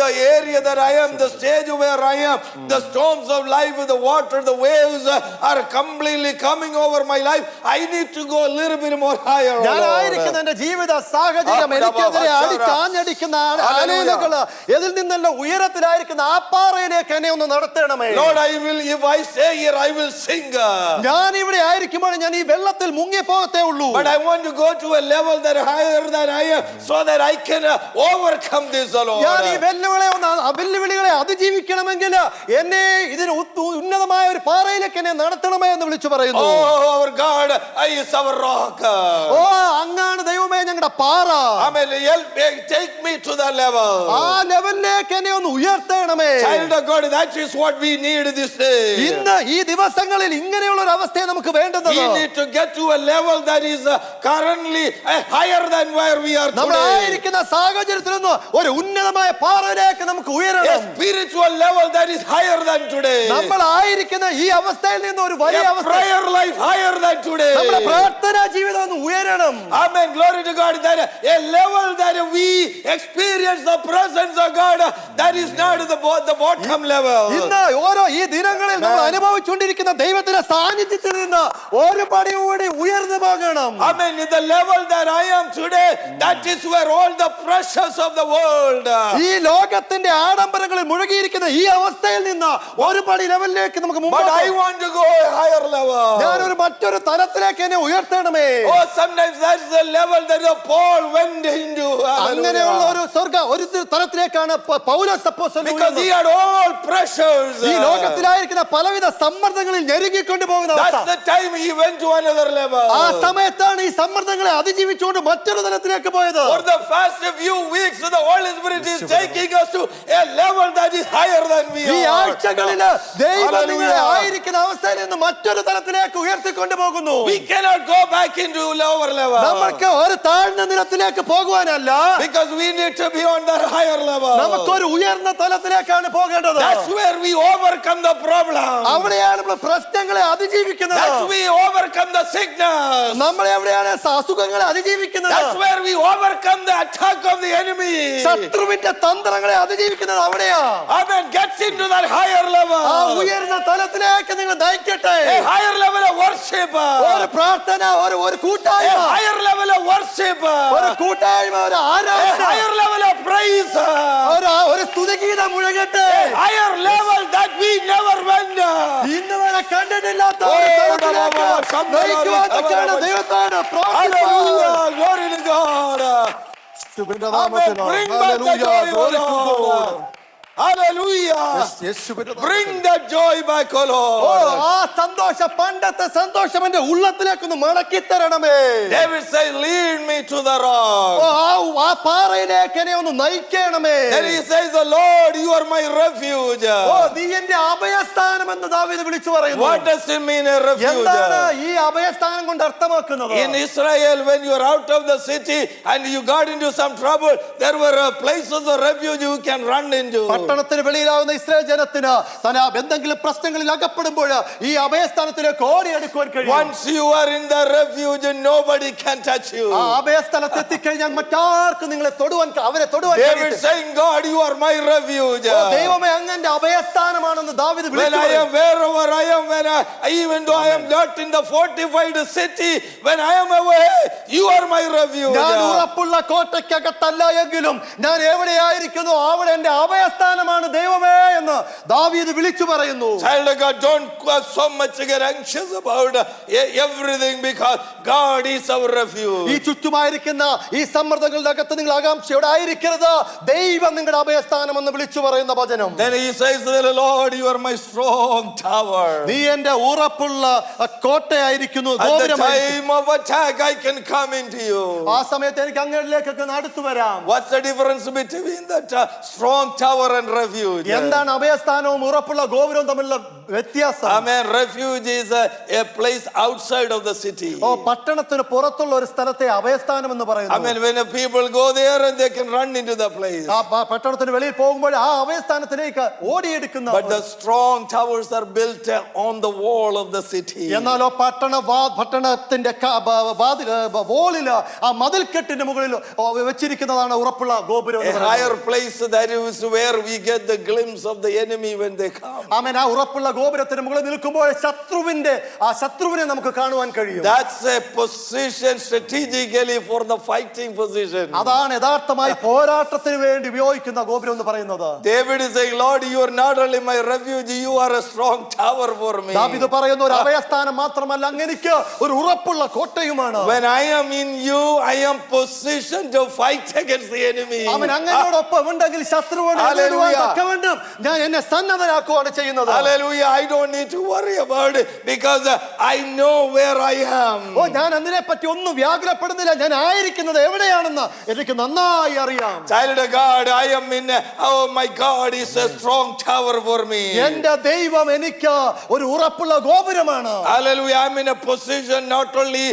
The area that I am, the stage where I am, the storms of life, the water, the waves are completely coming over my life. I need to go a little bit more higher. ഞാൻ ആയിരിക്കുന്ന എന്റെ ജീവിത സാഹചര്യം എനിക്കെതിരെ അടിച്ചാഞ്ഞടിക്കുന്ന അലകള് ഇതിൽ നിന്നെല്ലാം ഉയരത്തിലായിരിക്കുന്ന ആ പാറയിലേക്ക് എന്നെ ഒന്ന് നടത്തണമേ. Lord, I will, if I stay here, I will sing. ഞാൻ ഇവിടെ ആയിരിക്കുമ്പോൾ ഞാൻ ഈ വെള്ളത്തിൽ മുങ്ങി പോകത്തേ ഉള്ളൂ. But I want to go to a level that higher than I am, so that I can overcome this, Lord. ഞാൻ ഈ വെല്ലുവിളികളെ അതിജീവിക്കണമെങ്കിൽ എന്നെ ഇതിന് ഉന്നതമായ ഒരു പാറയിലേക്ക് എന്നെ നടത്തണമേ എന്ന് വിളിച്ചു പറയുന്നു. Oh, our God is our rock. ഓ, അങ്ങാണ് ദൈവമേ ഞങ്ങളുടെ പാറ. Amen. Help me, take me to that level. ആ ലെവലിലേക്ക് എന്നെ ഒന്ന് ഉയർത്തണമേ. Child of God, that is what we need this day. ഇന്ന് ഈ ദിവസങ്ങളിൽ ഇങ്ങനെയുള്ള ഒരു അവസ്ഥയെ നമുക്ക് വേണ്ടത്. We need to get to a level that is currently higher than where we are നമ്മൾ today. ആയിരിക്കുന്ന സാഹചര്യത്തിൽ നിന്ന് ഒരു ഉന്നതമായ പാറയിലേക്ക് നമുക്ക് A ഉയരണം. spiritual level that is higher than today. നമ്മൾ ആയിരിക്കുന്ന ഈ അവസ്ഥയിൽ നിന്ന് ഒരു വലിയ A അവസ്ഥ, prayer life higher than today. നമ്മുടെ പ്രാർത്ഥനാ ജീവിതം ഒന്ന് ഉയരണം. Amen. Glory to God. That a level that we experience the presence of God, that is not the bottom level. ഇന്ന് ഓരോ ഈ ദിനങ്ങളിൽ നമ്മൾ അനുഭവിച്ചുകൊണ്ടിരിക്കുന്ന ദൈവത്തിന്റെ സാന്നിധ്യത്തിൽ നിന്ന് ഒരു പടി കൂടി ഉയർന്നു പോകണം. Amen. In the level that I am today, that is where all the pressures of the world. ഈ ലോകത്തിന്റെ ആഡംബരങ്ങളിൽ മുഴുകിയിരിക്കുന്ന ഈ അവസ്ഥയിൽ നിന്ന് ഒരു പടി ലെവലിലേക്ക് നമുക്ക് But മുമ്പോട്ട് I want to go a higher level. ഞാനൊരു മറ്റൊരു തലത്തിലേക്ക് എന്നെ ഉയർത്തണമേ. Oh, sometimes that's the level that Paul went into. അങ്ങനെയുള്ള Hallelujah. ഒരു തലത്തിലേക്കാണ് പൗലോസ് അപ്പോസ്തലൻ Because he ഉയർന്നത്. had all pressures. ഈ ലോകത്തിലായിരിക്കുന്ന പലവിധ സമ്മർദ്ദങ്ങളിൽ ഞെരുങ്ങിക്കൊണ്ട് പോകുന്ന That's അവസ്ഥ. the time he went to another level. ആ സമയത്താണ് ഈ സമ്മർദ്ദങ്ങളെ അതിജീവിച്ചുകൊണ്ട് മറ്റൊരു തലത്തിലേക്ക് പോയത്. For the past few weeks, the Holy Spirit is taking us to a level that is higher than we ഈ are. ആഴ്ചകളില് ദൈവം നിങ്ങളെ Hallelujah. ആയിരിക്കുന്ന അവസ്ഥയിൽ നിന്ന് മറ്റൊരു തലത്തിലേക്ക് ഉയർത്തിക്കൊണ്ട് പോകുന്നു. We cannot go back into lower level. നമുക്ക് ഒരു താഴ്ന്ന നിലത്തിലേക്ക് പോകുവാനല്ല, Because we need to be on that higher level. നമുക്കൊരു ഉയർന്ന തലത്തിലേക്കാണ് പോകേണ്ടത്. That's where we overcome the problem. അവിടെയാണ് നമ്മൾ പ്രശ്നങ്ങളെ അതിജീവിക്കുന്നത്. That's we overcome the sickness. നമ്മൾ എവിടെയാണ് അസുഖങ്ങളെ അതിജീവിക്കുന്നത്. That's where we overcome the attack of the enemy. ശത്രുവിന്റെ തന്ത്രങ്ങളെ അതിജീവിക്കുന്നത് അവിടെയാ. Amen. Gets into that higher level. ആ ഉയർന്ന തലത്തിലേക്ക് നിങ്ങൾ നയിക്കട്ടെ. A higher level of worship. ഒരു പ്രാർത്ഥന, ഒരു A കൂട്ടായ്മ, higher level of worship. ഒരു കൂട്ടായ്മ, ഒരു A ആരാധന, higher level of praise. ഒരു സ്തുതിഗീതം മുഴങ്ങട്ടെ. A higher level that we never went. ഇന്ന് വരെ കണ്ടിട്ടില്ലാത്ത ഒരു തലത്തിലേക്ക് നയിക്കുവാൻ തക്കവണ്ണം ദൈവത്തോട് പ്രാർത്ഥിക്കാം. Hallelujah. Glory to God. Amen. Bring back the joy, O Lord. Hallelujah. Bring that joy back, O Lord. ആ സന്തോഷം, പണ്ടത്തെ സന്തോഷം എന്റെ ഉള്ളത്തിലേക്കൊന്ന് മടക്കി തരണമേ. David says, lead me to the rock. ആ പാറയിലേക്ക് എന്നെ ഒന്ന് നയിക്കണമേ. Then he says, the Lord, you are my refuge. നീ എന്റെ അഭയസ്ഥാനം എന്ന് ദാവീദ് വിളിച്ചു പറയുന്നു. What does it mean, a എന്താണ് refuge? ഈ അഭയസ്ഥാനം കൊണ്ട് അർത്ഥമാക്കുന്നത്? In Israel, when you are out of the city and you got into some trouble, there were places of refuge you can run into. പട്ടണത്തിന് വെളിയിലാവുന്ന ഇസ്രായേൽ ജനത്തിന് എന്തെങ്കിലും പ്രശ്നങ്ങളിൽ അകപ്പെടുമ്പോൾ ഈ അഭയസ്ഥാനത്തിലേക്ക് ഓടിയെടുക്കുവാൻ കഴിയും. Once you are in the refuge, nobody can touch you. ആ അഭയസ്ഥലത്ത് എത്തിക്കഴിഞ്ഞാൽ മറ്റാർക്കും നിങ്ങളെ അവരെ തൊടുവാൻ David കഴിയത്തില്ല. saying, God, you are my refuge. ദൈവമേ അങ്ങന്റെ അഭയസ്ഥാനമാണെന്ന് ദാവീദ് When വിളിച്ചു I പറഞ്ഞു. am wherever I am, even though I am not in the fortified city, when I am away, you are my refuge. ഞാൻ ഉറപ്പുള്ള കോട്ടയ്ക്കകത്തല്ല എങ്കിലും ഞാൻ എവിടെയായിരിക്കുന്നു അവിടെ എന്റെ അഭയസ്ഥാനമാണ് ദൈവമേ എന്ന് ദാവീദ് വിളിച്ചു പറയുന്നു. Child of God, don't so much get anxious about everything, because God is our refuge. ഈ ചുറ്റുമായിരിക്കുന്ന ഈ സമ്മർദ്ദങ്ങളുടെ അകത്ത് നിങ്ങൾ ആകാംക്ഷയോടെ ആയിരിക്കരുത്. ദൈവം നിങ്ങളുടെ അഭയസ്ഥാനം എന്ന് വിളിച്ചു പറയുന്ന വചനം. Then he says to the Lord, you are my strong tower. നീ എന്റെ ഉറപ്പുള്ള കോട്ടയായിരിക്കുന്നു. At the time of attack, I can come into you. ആ സമയത്ത് എനിക്ക് അങ്ങയിലേക്കൊക്കെ അടുത്തു വരാം. What's the difference between that strong tower and refuge? എന്താണ് അഭയസ്ഥാനവും ഉറപ്പുള്ള ഗോപുരവും തമ്മിലുള്ള വ്യത്യാസം? Amen. Refuge is a place outside of the city. പട്ടണത്തിന് പുറത്തുള്ള ഒരു സ്ഥലത്തെ അഭയസ്ഥാനം എന്ന് പറയുന്നു. Amen. When people go there and they can run into the place. പട്ടണത്തിന് വെളിയിൽ പോകുമ്പോൾ ആ അഭയസ്ഥാനത്തിലേക്ക് ഓടിയെടുക്കുന്ന. But the strong towers are built on the wall of the city. എന്നാലോ പട്ടണത്തിന്റെ വോളില് ആ മതിൽക്കെട്ടിന്റെ മുകളിൽ വെച്ചിരിക്കുന്നതാണ് ഉറപ്പുള്ള ഗോപുരം. A higher place, that is where we get the glimpse of the enemy when they come. ആമേൻ. ആ ഉറപ്പുള്ള ഗോപുരത്തിന് മുകളിൽ നിൽക്കുമ്പോൾ ശത്രുവിനെ നമുക്ക് കാണുവാൻ കഴിയും. That's a position strategically for the fighting position. അതാണ് യഥാർത്ഥമായി പോരാട്ടത്തിന് വേണ്ടി ഉപയോഗിക്കുന്ന ഗോപുരം എന്ന് പറയുന്നത്. David is saying, Lord, you are not only my refuge, you are a strong tower for me. ദാവീദ് പറയുന്ന ഒരു അഭയസ്ഥാനം മാത്രമല്ല, അങ്ങനെക്ക് ഒരു ഉറപ്പുള്ള കോട്ടയുമാണ്. When I am in you, I am positioned to fight against the enemy. അവൻ അങ്ങയോടൊപ്പം ഉണ്ടെങ്കിൽ ശത്രുവിനെ നേരിടുവാൻ തക്കവണ്ണം ഞാൻ എന്നെ സന്നദ്ധനാക്കുകയാണ് ചെയ്യുന്നത്. Hallelujah. I don't need to worry about it because I know where I am. ഓ, ഞാൻ അതിനെ പറ്റി ഒന്നും വ്യാകുലപ്പെടുന്നില്ല. ഞാൻ ആയിരിക്കുന്നത് എവിടെയാണെന്ന് എനിക്ക് നന്നായി അറിയാം. Child of God, I am in, oh my God is a strong tower for me. എന്റെ ദൈവം എനിക്ക് ഒരു ഉറപ്പുള്ള ഗോപുരമാണ്. Hallelujah. I'm in a position not only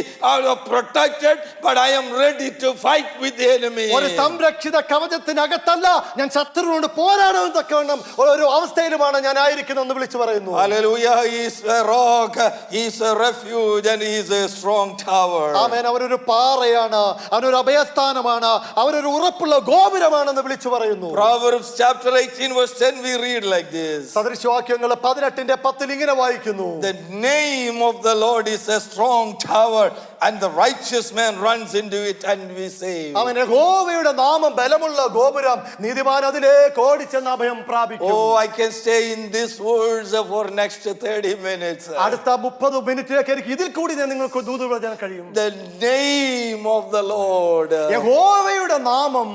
protected, but I am ready to fight with the enemy. ഒരു സംരക്ഷിത കവചത്തിനകത്തല്ല, ഞാൻ ശത്രുവിനോട് പോരാടാൻ തക്കവണ്ണം ഒരു അവസ്ഥയിലുമാണ് ഞാൻ ആയിരിക്കുന്നതെന്ന് വിളിച്ചു പറയുന്നു. Hallelujah. He is a rock, he is a refuge, and he is a strong tower. ആമേൻ. അവനൊരു പാറയാണ്, അവനൊരു അഭയസ്ഥാനമാണ്, അവനൊരു ഉറപ്പുള്ള ഗോപുരമാണെന്ന് വിളിച്ചു പറയുന്നു. Proverbs chapter 18 verse 10 we read like this. സദൃശവാക്യങ്ങൾ 18:10 ഇങ്ങനെ വായിക്കുന്നു. The name of the Lord is a strong tower, and the righteous man runs into it and we save. അവൻ യഹോവയുടെ നാമം ബലമുള്ള ഗോപുരം, നീതിമാൻ അതിലേക്ക് ഓടിച്ചെന്ന് അഭയം പ്രാപിക്കും. Oh, I can stay in this words for next 30 minutes. അടുത്ത 30 മിനിറ്റിലേക്ക് എനിക്ക് ഇതിൽ കൂടി ഞാൻ നിങ്ങൾക്ക് ദൂത് പറയാൻ കഴിയും. The name of the Lord, യഹോവയുടെ നാമം,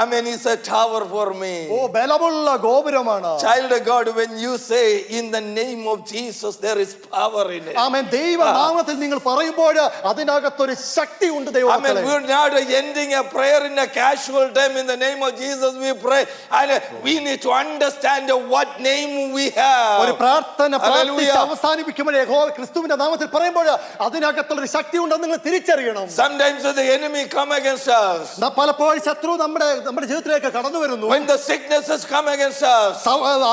I mean, is a tower for me. ഓ, ബലമുള്ള ഗോപുരമാണ്. Child of God, when you say in the name of Jesus, there is power in it. ആമേൻ. ദൈവനാമത്തിൽ നിങ്ങൾ പറയുമ്പോൾ അതിനകത്തൊരു ശക്തി ഉണ്ട്. I mean, ദൈവമക്കളെ, we're not ending a prayer in a casual time. In the name of Jesus we pray, and we need to understand what name we ഒരു have. പ്രാർത്ഥന പ്രാർത്ഥിച്ച് Hallelujah. അവസാനിപ്പിക്കുമ്പോൾ യഹോവ ക്രിസ്തുവിന്റെ നാമത്തിൽ പറയുമ്പോൾ അതിനകത്തുള്ളൊരു ശക്തി ഉണ്ടെന്ന് നിങ്ങൾ തിരിച്ചറിയണം. Sometimes the enemy come against us. പലപ്പോഴും ശത്രു നമ്മുടെ ജീവിതത്തിലേക്ക് കടന്നു വരുന്നു. When the sicknesses come against us,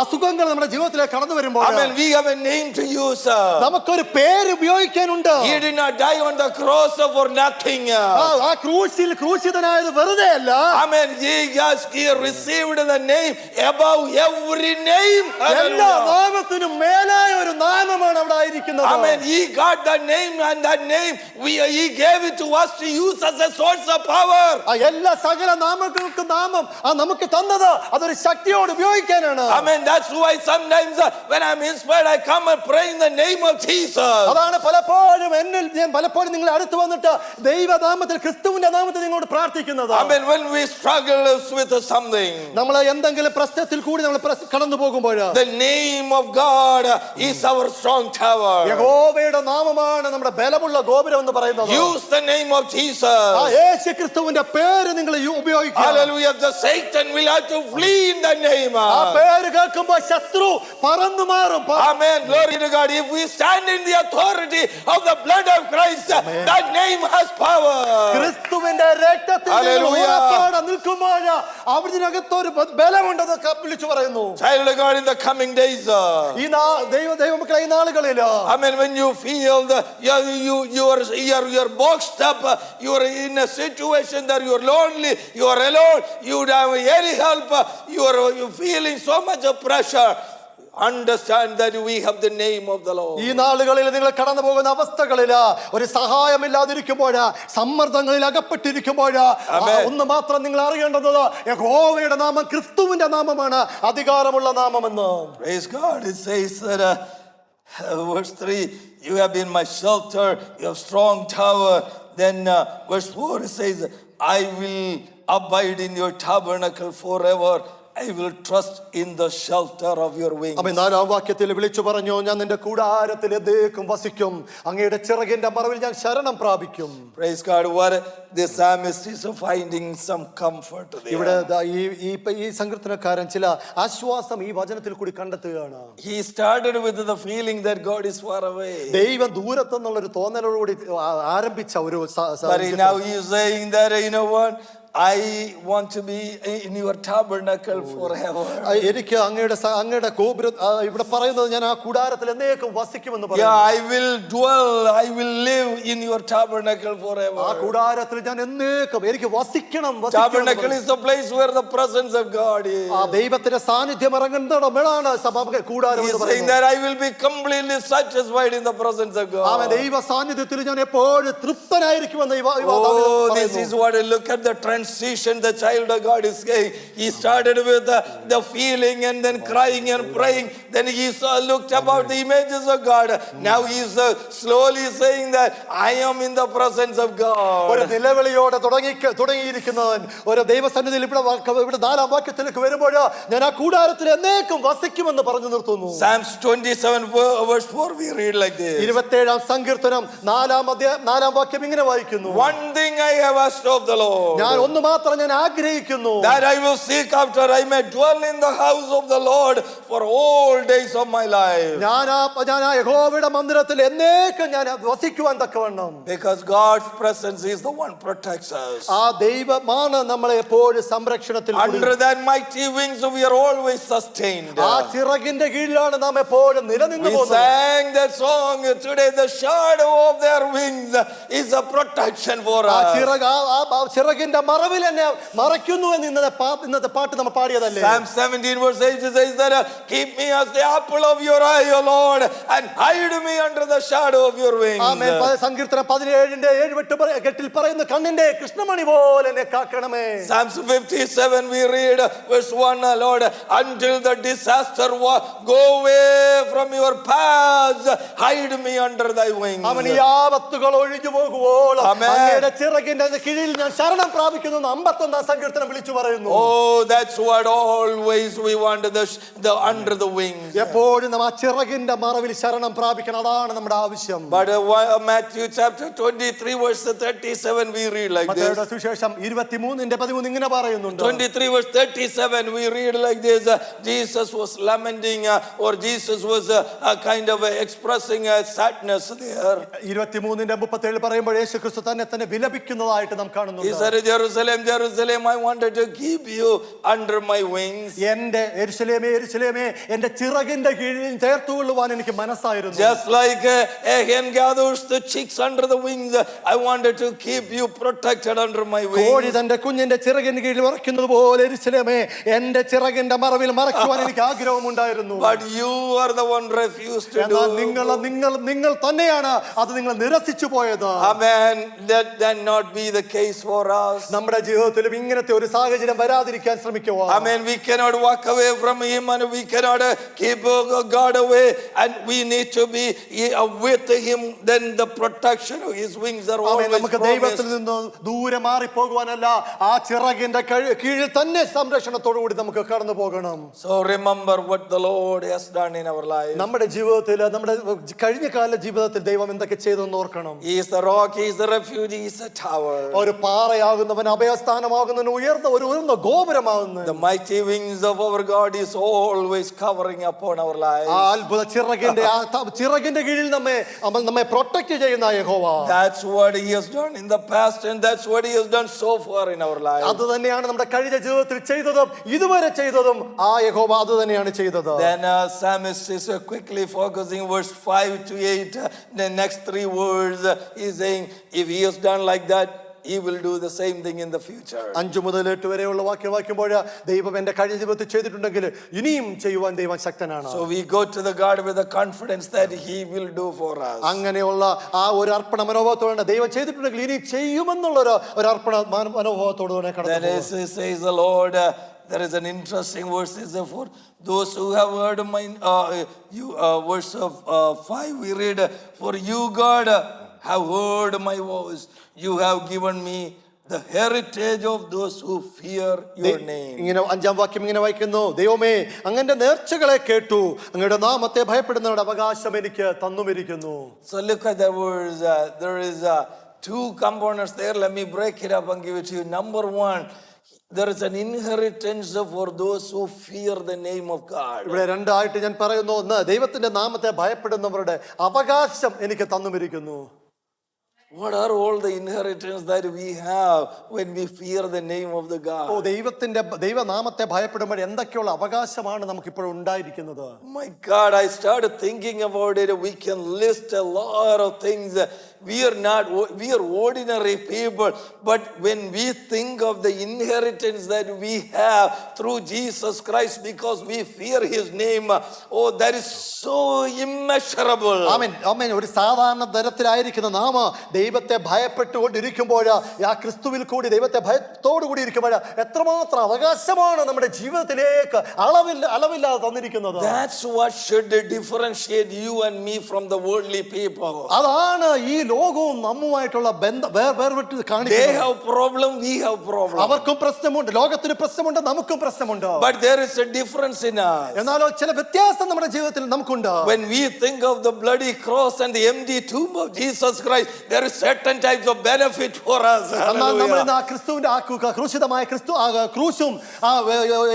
അസുഖങ്ങൾ നമ്മുടെ ജീവിതത്തിലേക്ക് കടന്നു വരുമ്പോൾ I mean, we have a name to use. നമുക്കൊരു പേര് ഉപയോഗിക്കാനുണ്ട്. He did not die on the cross for nothing. ആ ക്രൂശിൽ ക്രൂശിതനായത് വെറുതെ അല്ല. I mean, he received the name above every name. എല്ലാ Hallelujah. നാമത്തിനും മേലായ ഒരു നാമമാണ് അവിടെ ആയിരിക്കുന്നത്. I mean, he got the name, and that name he gave it to us to use as a source of power. ആ എല്ലാ സകല നാമങ്ങൾക്കും നാമം നമുക്ക് തന്നത് അതൊരു ശക്തിയോട് ഉപയോഗിക്കാനാണ്. I mean, that's why sometimes when I'm inspired, I come and pray in the name of Jesus. അതാണ് പലപ്പോഴും ഞാൻ പലപ്പോഴും നിങ്ങൾ അടുത്ത് വന്നിട്ട് ദൈവനാമത്തിൽ ക്രിസ്തുവിന്റെ നാമത്തിൽ നിങ്ങളോട് പ്രാർത്ഥിക്കുന്നത്. I mean, when we struggle with something, നമ്മൾ എന്തെങ്കിലും പ്രശ്നത്തിൽ കൂടി നമ്മൾ കടന്നു പോകുമ്പോൾ the name of God is our strong tower. യഹോവയുടെ നാമമാണ് നമ്മുടെ ബലമുള്ള ഗോപുരം എന്ന് പറയുന്നത്. Use the name of Jesus. ആ യേശു ക്രിസ്തുവിന്റെ പേര് നിങ്ങൾ ഉപയോഗിക്കുക. Hallelujah. The Satan will have to flee in the name. ആ പേര് കേൾക്കുമ്പോൾ ശത്രു പറന്നു മാറും. Amen. Glory to God. If we stand in the authority of the blood of Christ, that name has power. ക്രിസ്തുവിന്റെ രക്തത്തിൽ Hallelujah. നിൽക്കുമ്പോൾ അവിടത്തിനകത്തൊരു ബലമുണ്ടെന്ന് വിളിച്ചു പറയുന്നു. Child of God, in the coming days, ഈ ദൈവമക്കളെ ഈ നാളുകളിൽ I mean, when you feel you're boxed up, you're in a situation that you're lonely, you're alone, you don't have any help, you're feeling so much of pressure, understand that we have the name of the Lord. ഈ നാളുകളിൽ നിങ്ങൾ കടന്നു പോകുന്ന അവസ്ഥകളിൽ ഒരു സഹായമില്ലാതിരിക്കുമ്പോൾ, സമ്മർദ്ദങ്ങളിൽ അകപ്പെട്ടിരിക്കുമ്പോൾ ഒന്ന് മാത്രം നിങ്ങൾ അറിയേണ്ടത് യഹോവയുടെ നാമം ക്രിസ്തുവിന്റെ നാമമാണ്, അധികാരമുള്ള നാമമെന്ന്. Praise God. It says that verse 3, you have been my shelter, you have strong tower. Then verse 4 it says, I will abide in your tabernacle forever. I will trust in the shelter of your wings. അവൻ 4-ാം വാക്യത്തിൽ വിളിച്ചു പറഞ്ഞു, ഞാൻ നിന്റെ കൂടാരത്തിൽ എന്നേക്കും വസിക്കും, അങ്ങയുടെ ചിറകിന്റെ മറവിൽ ഞാൻ ശരണം പ്രാപിക്കും. Praise God. What the psalmist is finding some comfort there. ഇവിടെ ഈ സങ്കീർത്തനക്കാരൻ ചില ആശ്വാസം ഈ വചനത്തിൽ കൂടി കണ്ടെത്തുകയാണ്. He started with the feeling that God is far away. ദൈവം ദൂരത്തെന്നുള്ളൊരു തോന്നലോടുകൂടി ആരംഭിച്ച ഒരു But now he is saying that, you know what? I want to be in your tabernacle forever. എനിക്ക് അങ്ങയുടെ ഗോപുരം ഇവിടെ പറയുന്നത് ഞാൻ ആ കൂടാരത്തിൽ എന്നേക്കും വസിക്കുമെന്ന് Yeah, പറയുന്നു. I will dwell, I will live in your tabernacle forever. ആ കൂടാരത്തിൽ ഞാൻ എന്നേക്കും എനിക്ക് വസിക്കണം. Tabernacle is the place where the presence of God is. ആ ദൈവത്തിന്റെ സാന്നിധ്യം ഇറങ്ങുന്നതാണ് കൂടാരം He എന്ന് is saying പറയുന്നത്. that I will be completely satisfied in the presence of God. ദൈവ സാന്നിധ്യത്തിൽ ഞാൻ എപ്പോഴും തൃപ്തനായിരിക്കുമെന്ന് Oh, this is what I look at the translation transition the child of God is saying. He started with the feeling and then crying and praying. Then he looked about the images of God. Now he's slowly saying that I am in the presence of ഒരു God. നിലവിളിയോടെ തുടങ്ങിയിരിക്കുന്നവൻ ഒരു ദൈവസന്നിധിയിൽ ഇവിടെ 4-ാം വാക്യത്തിലേക്ക് വരുമ്പോൾ ഞാൻ ആ കൂടാരത്തിൽ എന്നേക്കും വസിക്കുമെന്ന് പറഞ്ഞു നിർത്തുന്നു. Psalms 27 verse 4 we read like this. 27-ാം സങ്കീർത്തനം 4-ാം വാക്യം ഇങ്ങനെ വായിക്കുന്നു. One thing I have asked of the Lord, ഞാൻ ഒന്ന് മാത്രം ഞാൻ ആഗ്രഹിക്കുന്നു, that I will seek after, I may dwell in the house of the Lord for all days of my life. ഞാൻ ആ യഹോവയുടെ മന്ദിരത്തിൽ എന്നേക്കും ഞാൻ വസിക്കുവാൻ തക്കവണ്ണം. Because God's presence is the one protects us. ആ ദൈവമാണ് നമ്മളെ എപ്പോഴും സംരക്ഷണത്തിൽ. Under that mighty wings we are always sustained. ആ ചിറകിന്റെ കീഴിലാണ് നാം എപ്പോഴും നിലനിന്ന് We പോകുന്നത്. sang that song today, the shadow of their wings is a protection for ആ us. ചിറകിന്റെ മറവിൽ എന്നെ മറയ്ക്കുന്നു എന്ന് ഇന്നത്തെ പാട്ട് നമ്മൾ പാടിയതല്ലേ? Psalm 17 verse 8 says that keep me as the apple of your eye, O Lord, and hide me under the shadow of your wings. ആമേൻ. സങ്കീർത്തനം 17-ന്റെ 7-8 പറയുന്നു, കണ്ണിന്റെ കൃഷ്ണമണി പോലെ എന്നെ കാക്കണമേ. Psalms 57 we read verse 1, Lord, until the disaster go away from your paths, hide me under thy wings. അവൻ ഈ ആപത്തുകൾ ഒഴിഞ്ഞു പോകുവോളം അങ്ങയുടെ ചിറകിന്റെ കീഴിൽ ഞാൻ ശരണം പ്രാപിക്കുന്നു എന്ന് 51-ാം സങ്കീർത്തനം വിളിച്ചു പറയുന്നു. Oh, that's what always we want, the under the wings. എപ്പോഴും നാം ആ ചിറകിന്റെ മറവിൽ ശരണം പ്രാപിക്കണം, അതാണ് നമ്മുടെ ആവശ്യം. But Matthew chapter 23 verse 37 we read like this. മത്തായിയുടെ സുവിശേഷം 23-13 ഇങ്ങനെ പറയുന്നുണ്ട്. 23 verse 37 we read like this. Jesus was lamenting or Jesus was kind of expressing sadness there. 23-37 പറയുമ്പോൾ യേശുക്രിസ്തു തന്നെ വിലപിക്കുന്നതായിട്ട് നാം കാണുന്നു. He said, Jerusalem, Jerusalem, I wanted to keep you under my wings. എന്റെ യെരൂശലേമേ യെരൂശലേമേ എന്റെ ചിറകിന്റെ കീഴിൽ ചേർത്തുകൊള്ളുവാൻ എനിക്ക് മനസ്സായിരുന്നു. Just like a hen gathers the chicks under the wings, I wanted to keep you protected under my wings. കോഴി തന്റെ കുഞ്ഞിന്റെ ചിറകിന്റെ കീഴിൽ മറയ്ക്കുന്നത് പോലെ യെരൂശലേമേ എന്റെ ചിറകിന്റെ മറവിൽ മറയ്ക്കുവാൻ എനിക്ക് ആഗ്രഹമുണ്ടായിരുന്നു. But you are the one refused to do. നിങ്ങൾ തന്നെയാണ് അത് നിങ്ങൾ നിരസിച്ചു പോയത്. Amen. That not be the case for us. നമ്മുടെ ജീവിതത്തിലും ഇങ്ങനത്തെ ഒരു സാഹചര്യം വരാതിരിക്കാൻ ശ്രമിക്കുക. Amen. We cannot walk away from him and we cannot keep God away, and we need to be with him. Then the protection of his wings are always നമുക്ക് ദൈവത്തിൽ നിന്ന് ദൂരെ മാറി പോകുവാനല്ല, ആ ചിറകിന്റെ കീഴിൽ തന്നെ സംരക്ഷണത്തോടു കൂടി നമുക്ക് കടന്നു പോകണം. So remember what the Lord has done in our life. നമ്മുടെ ജീവിതത്തിൽ നമ്മുടെ കഴിഞ്ഞ കാല ജീവിതത്തിൽ ദൈവം എന്തൊക്കെ ചെയ്തെന്ന് ഓർക്കണം. He is the rock, he is the refuge, he is the tower. ഒരു പാറയാകുന്നവൻ, അഭയസ്ഥാനമാകുന്നവൻ, ഉയർന്ന ഗോപുരമാകുന്നു. The mighty wings of our God is always covering upon our lives. ആ അത്ഭുത ചിറകിന്റെ കീഴിൽ നമ്മെ പ്രൊട്ടക്ട് ചെയ്യുന്ന യഹോവ. That's what he has done in the past and that's what he has done so far in our lives. അത് തന്നെയാണ് നമ്മുടെ കഴിഞ്ഞ ജീവിതത്തിൽ ചെയ്തതും ഇതുവരെ ചെയ്തതും ആ യഹോവ അത് തന്നെയാണ് ചെയ്തത്. Then psalmist is quickly focusing verse 5 to 8. The next 3 words is saying if he has done like that, he will do the same thing in the future. 5 മുതൽ 8 വരെയുള്ള വാക്യമ്പോൾ ദൈവം എന്റെ കഴിഞ്ഞ ജീവിതത്തിൽ ചെയ്തിട്ടുണ്ടെങ്കിൽ ഇനിയും ചെയ്യുവാൻ ദൈവം ശക്തനാണ്. So we go to the God with the confidence that he will do for us. അങ്ങനെയുള്ള ആ ഒരു അർപ്പണ മനോഭാവത്തോടെ ദൈവം ചെയ്തിട്ടുണ്ടെങ്കിൽ ഇനി ചെയ്യുമെന്നുള്ള ഒരു അർപ്പണ മനോഭാവത്തോടെ കടന്നു. Then says the Lord, there is an interesting verse is for those who have heard my verse of 5 we read, for you God have heard my voice, you have given me the heritage of those who fear your name. ഇങ്ങനെ 5-ാം വാക്യം ഇങ്ങനെ വായിക്കുന്നു, ദൈവമേ അങ്ങയുടെ നേർച്ചകളെ കേട്ടു, അങ്ങയുടെ നാമത്തെ ഭയപ്പെടുന്നവരുടെ അവകാശം എനിക്ക് തന്നുമിരിക്കുന്നു. So look at the words, there is 2 components there. Let me break it up and give it to you. Number 1, there is an inheritance for those who fear the name of God. ഇവിടെ രണ്ടായിട്ട് ഞാൻ പറയുന്നു, ഒന്ന് ദൈവത്തിന്റെ നാമത്തെ ഭയപ്പെടുന്നവരുടെ അവകാശം എനിക്ക് തന്നുമിരിക്കുന്നു. What are all the inheritance that we have when we fear the name of the God? ദൈവനാമത്തെ ഭയപ്പെടുമ്പോൾ എന്തൊക്കെയുള്ള അവകാശമാണ് നമുക്ക് ഇപ്പോൾ ഉണ്ടായിരിക്കുന്നത്? My God, I started thinking about it. We can list a lot of things we are ordinary people, but when we think of the inheritance that we have through Jesus Christ because we fear his name, oh, that is so immeasurable. ആമേൻ ആമേൻ. ഒരു സാധാരണ തരത്തിലായിരിക്കുന്ന നാം ദൈവത്തെ ഭയപ്പെട്ടുകൊണ്ടിരിക്കുമ്പോൾ ആ ക്രിസ്തുവിൽ കൂടി ദൈവത്തെ ഭയത്തോടു കൂടി ഇരിക്കുമ്പോൾ എത്രമാത്രം അവകാശമാണ് നമ്മുടെ ജീവിതത്തിലേക്ക് അളവില്ലാതെ തന്നിരിക്കുന്നത്. That's what should differentiate you and me from the worldly people. അതാണ് ഈ ലോകവും നമ്മുമായിട്ടുള്ള ബന്ധം വേർപെട്ട് They കാണിക്കുന്നത്. have problem, we have problem. അവർക്കും പ്രശ്നമുണ്ട്, ലോകത്തിന് പ്രശ്നമുണ്ട്, നമുക്കും പ്രശ്നമുണ്ട്. But there is a difference in us. എന്നാലോ ചില വ്യത്യാസം നമ്മുടെ ജീവിതത്തിൽ നമുക്കുണ്ട്. When we think of the bloody cross and the empty tomb of Jesus Christ, there is certain types of benefit for us. എന്നാൽ നമ്മൾ Hallelujah. ഇന്ന് ആ ക്രിസ്തുവിന്റെ ആ ക്രൂശിതമായ ക്രൂശും ആ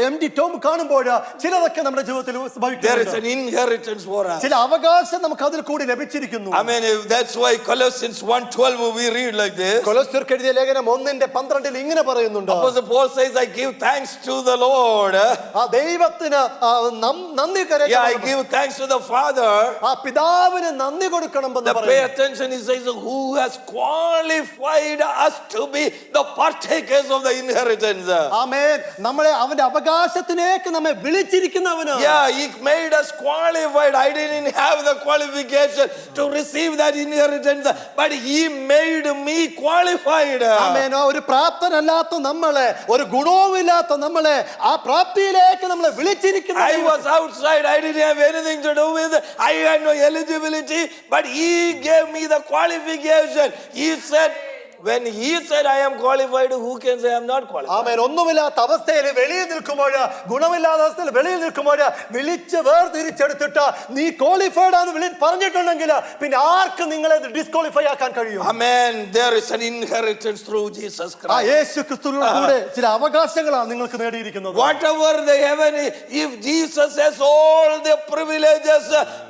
എംപ്റ്റി ടോം കാണുമ്പോൾ ചിലതൊക്കെ നമ്മുടെ ജീവിതത്തിൽ There is സംഭവിക്കുന്നുണ്ട്. an inheritance for us. ചില അവകാശം നമുക്ക് അതിൽ കൂടി ലഭിച്ചിരിക്കുന്നു. I mean, that's why Colossians 1:12 we read like this. കൊലോസ്യർക്ക് എഴുതിയ ലേഖനം 1:12 ഇങ്ങനെ പറയുന്നുണ്ട്. Apostle Paul says, I give thanks to the Lord. ആ ദൈവത്തിന് നന്ദി Yeah, I കരയണം. give thanks to the Father. ആ പിതാവിന് നന്ദി കൊടുക്കണം എന്ന് Pay പറയുന്നു. attention, he says, who has qualified us to be the partakers of the inheritance. ആമേൻ. നമ്മളെ അവന്റെ അവകാശത്തിലേക്ക് നമ്മെ വിളിച്ചിരിക്കുന്നവന്. Yeah, he made us qualified. I didn't have the qualification to receive that inheritance, but he made me qualified. ആമേൻ. ഒരു പ്രാപ്തനല്ലാത്ത നമ്മളെ, ഒരു ഗുണവുമില്ലാത്ത നമ്മളെ ആ പ്രാപ്തിയിലേക്ക് നമ്മളെ വിളിച്ചിരിക്കുന്ന I was outside. I didn't have anything to do with it. I had no eligibility, but he gave me the qualification. He said, when he said I am qualified, who can say I am not qualified? ആമേൻ. ഒന്നുമില്ലാത്ത അവസ്ഥയിൽ വെളിയിൽ നിൽക്കുമ്പോൾ, ഗുണമില്ലാത്ത അവസ്ഥയിൽ വെളിയിൽ നിൽക്കുമ്പോൾ വിളിച്ച് വേർതിരിച്ചെടുത്തിട്ട് നീ qualified ആണെന്ന് പറഞ്ഞിട്ടുണ്ടെങ്കിൽ പിന്നെ ആർക്ക് നിങ്ങളെ ഡിസ്ക്വാളിഫൈ ആക്കാൻ കഴിയും? Amen. There is an inheritance through Jesus ആ Christ. യേശു ക്രിസ്തുവിലൂടെ കൂടെ ചില അവകാശങ്ങളാണ് നിങ്ങൾക്ക് നേടിയിരിക്കുന്നത്. Whatever the heaven, if Jesus has all the privileges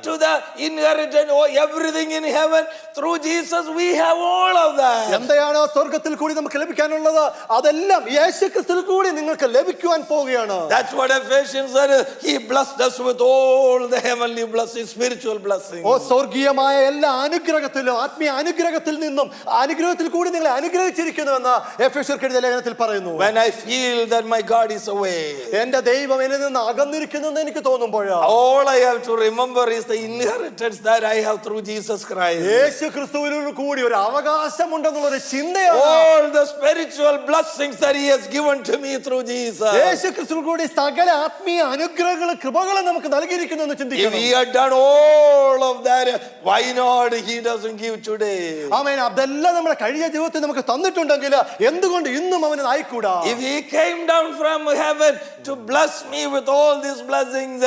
to the inheritance or everything in heaven, through Jesus we have all of that. എന്താണോ സ്വർഗത്തിൽ കൂടി നമുക്ക് ലഭിക്കാനുള്ളത് അതെല്ലാം യേശു ക്രിസ്തുവിൽ കൂടി നിങ്ങൾക്ക് ലഭിക്കുവാൻ പോവുകയാണ്. That's what Ephesians said. He blessed us with all the heavenly blessings, spiritual blessings. ഓ സ്വർഗീയമായ എല്ലാ അനുഗ്രഹത്തിലും ആത്മീയ അനുഗ്രഹത്തിൽ നിന്നും അനുഗ്രഹത്തിൽ കൂടി നിങ്ങളെ അനുഗ്രഹിച്ചിരിക്കുന്നുവെന്ന് എഫേസ്യർക്ക് എഴുതിയ ലേഖനത്തിൽ പറയുന്നു. When I feel that my God is away, എന്റെ ദൈവം എന്നിൽ നിന്ന് അകന്നിരിക്കുന്നു എന്ന് എനിക്ക് തോന്നുമ്പോൾ all I have to remember is the inheritance that I have through Jesus Christ. യേശു ക്രിസ്തുവിനോട് കൂടി ഒരു അവകാശമുണ്ടെന്നുള്ളൊരു ചിന്തയാണ്. All the spiritual blessings that he has given to me through Jesus. യേശു ക്രിസ്തുവിൽ കൂടി സകല ആത്മീയ അനുഗ്രഹങ്ങളും കൃപകളും നമുക്ക് നൽകിയിരിക്കുന്നു എന്ന് If ചിന്തിക്കണം. he had done all of that, why not he doesn't give today? ആമേൻ. അതെല്ലാം നമ്മുടെ കഴിഞ്ഞ ജീവിതത്തിൽ നമുക്ക് തന്നിട്ടുണ്ടെങ്കിൽ എന്തുകൊണ്ട് ഇന്നും അവന് ആയിക്കൂടാ? If he came down from heaven to bless me with all these blessings,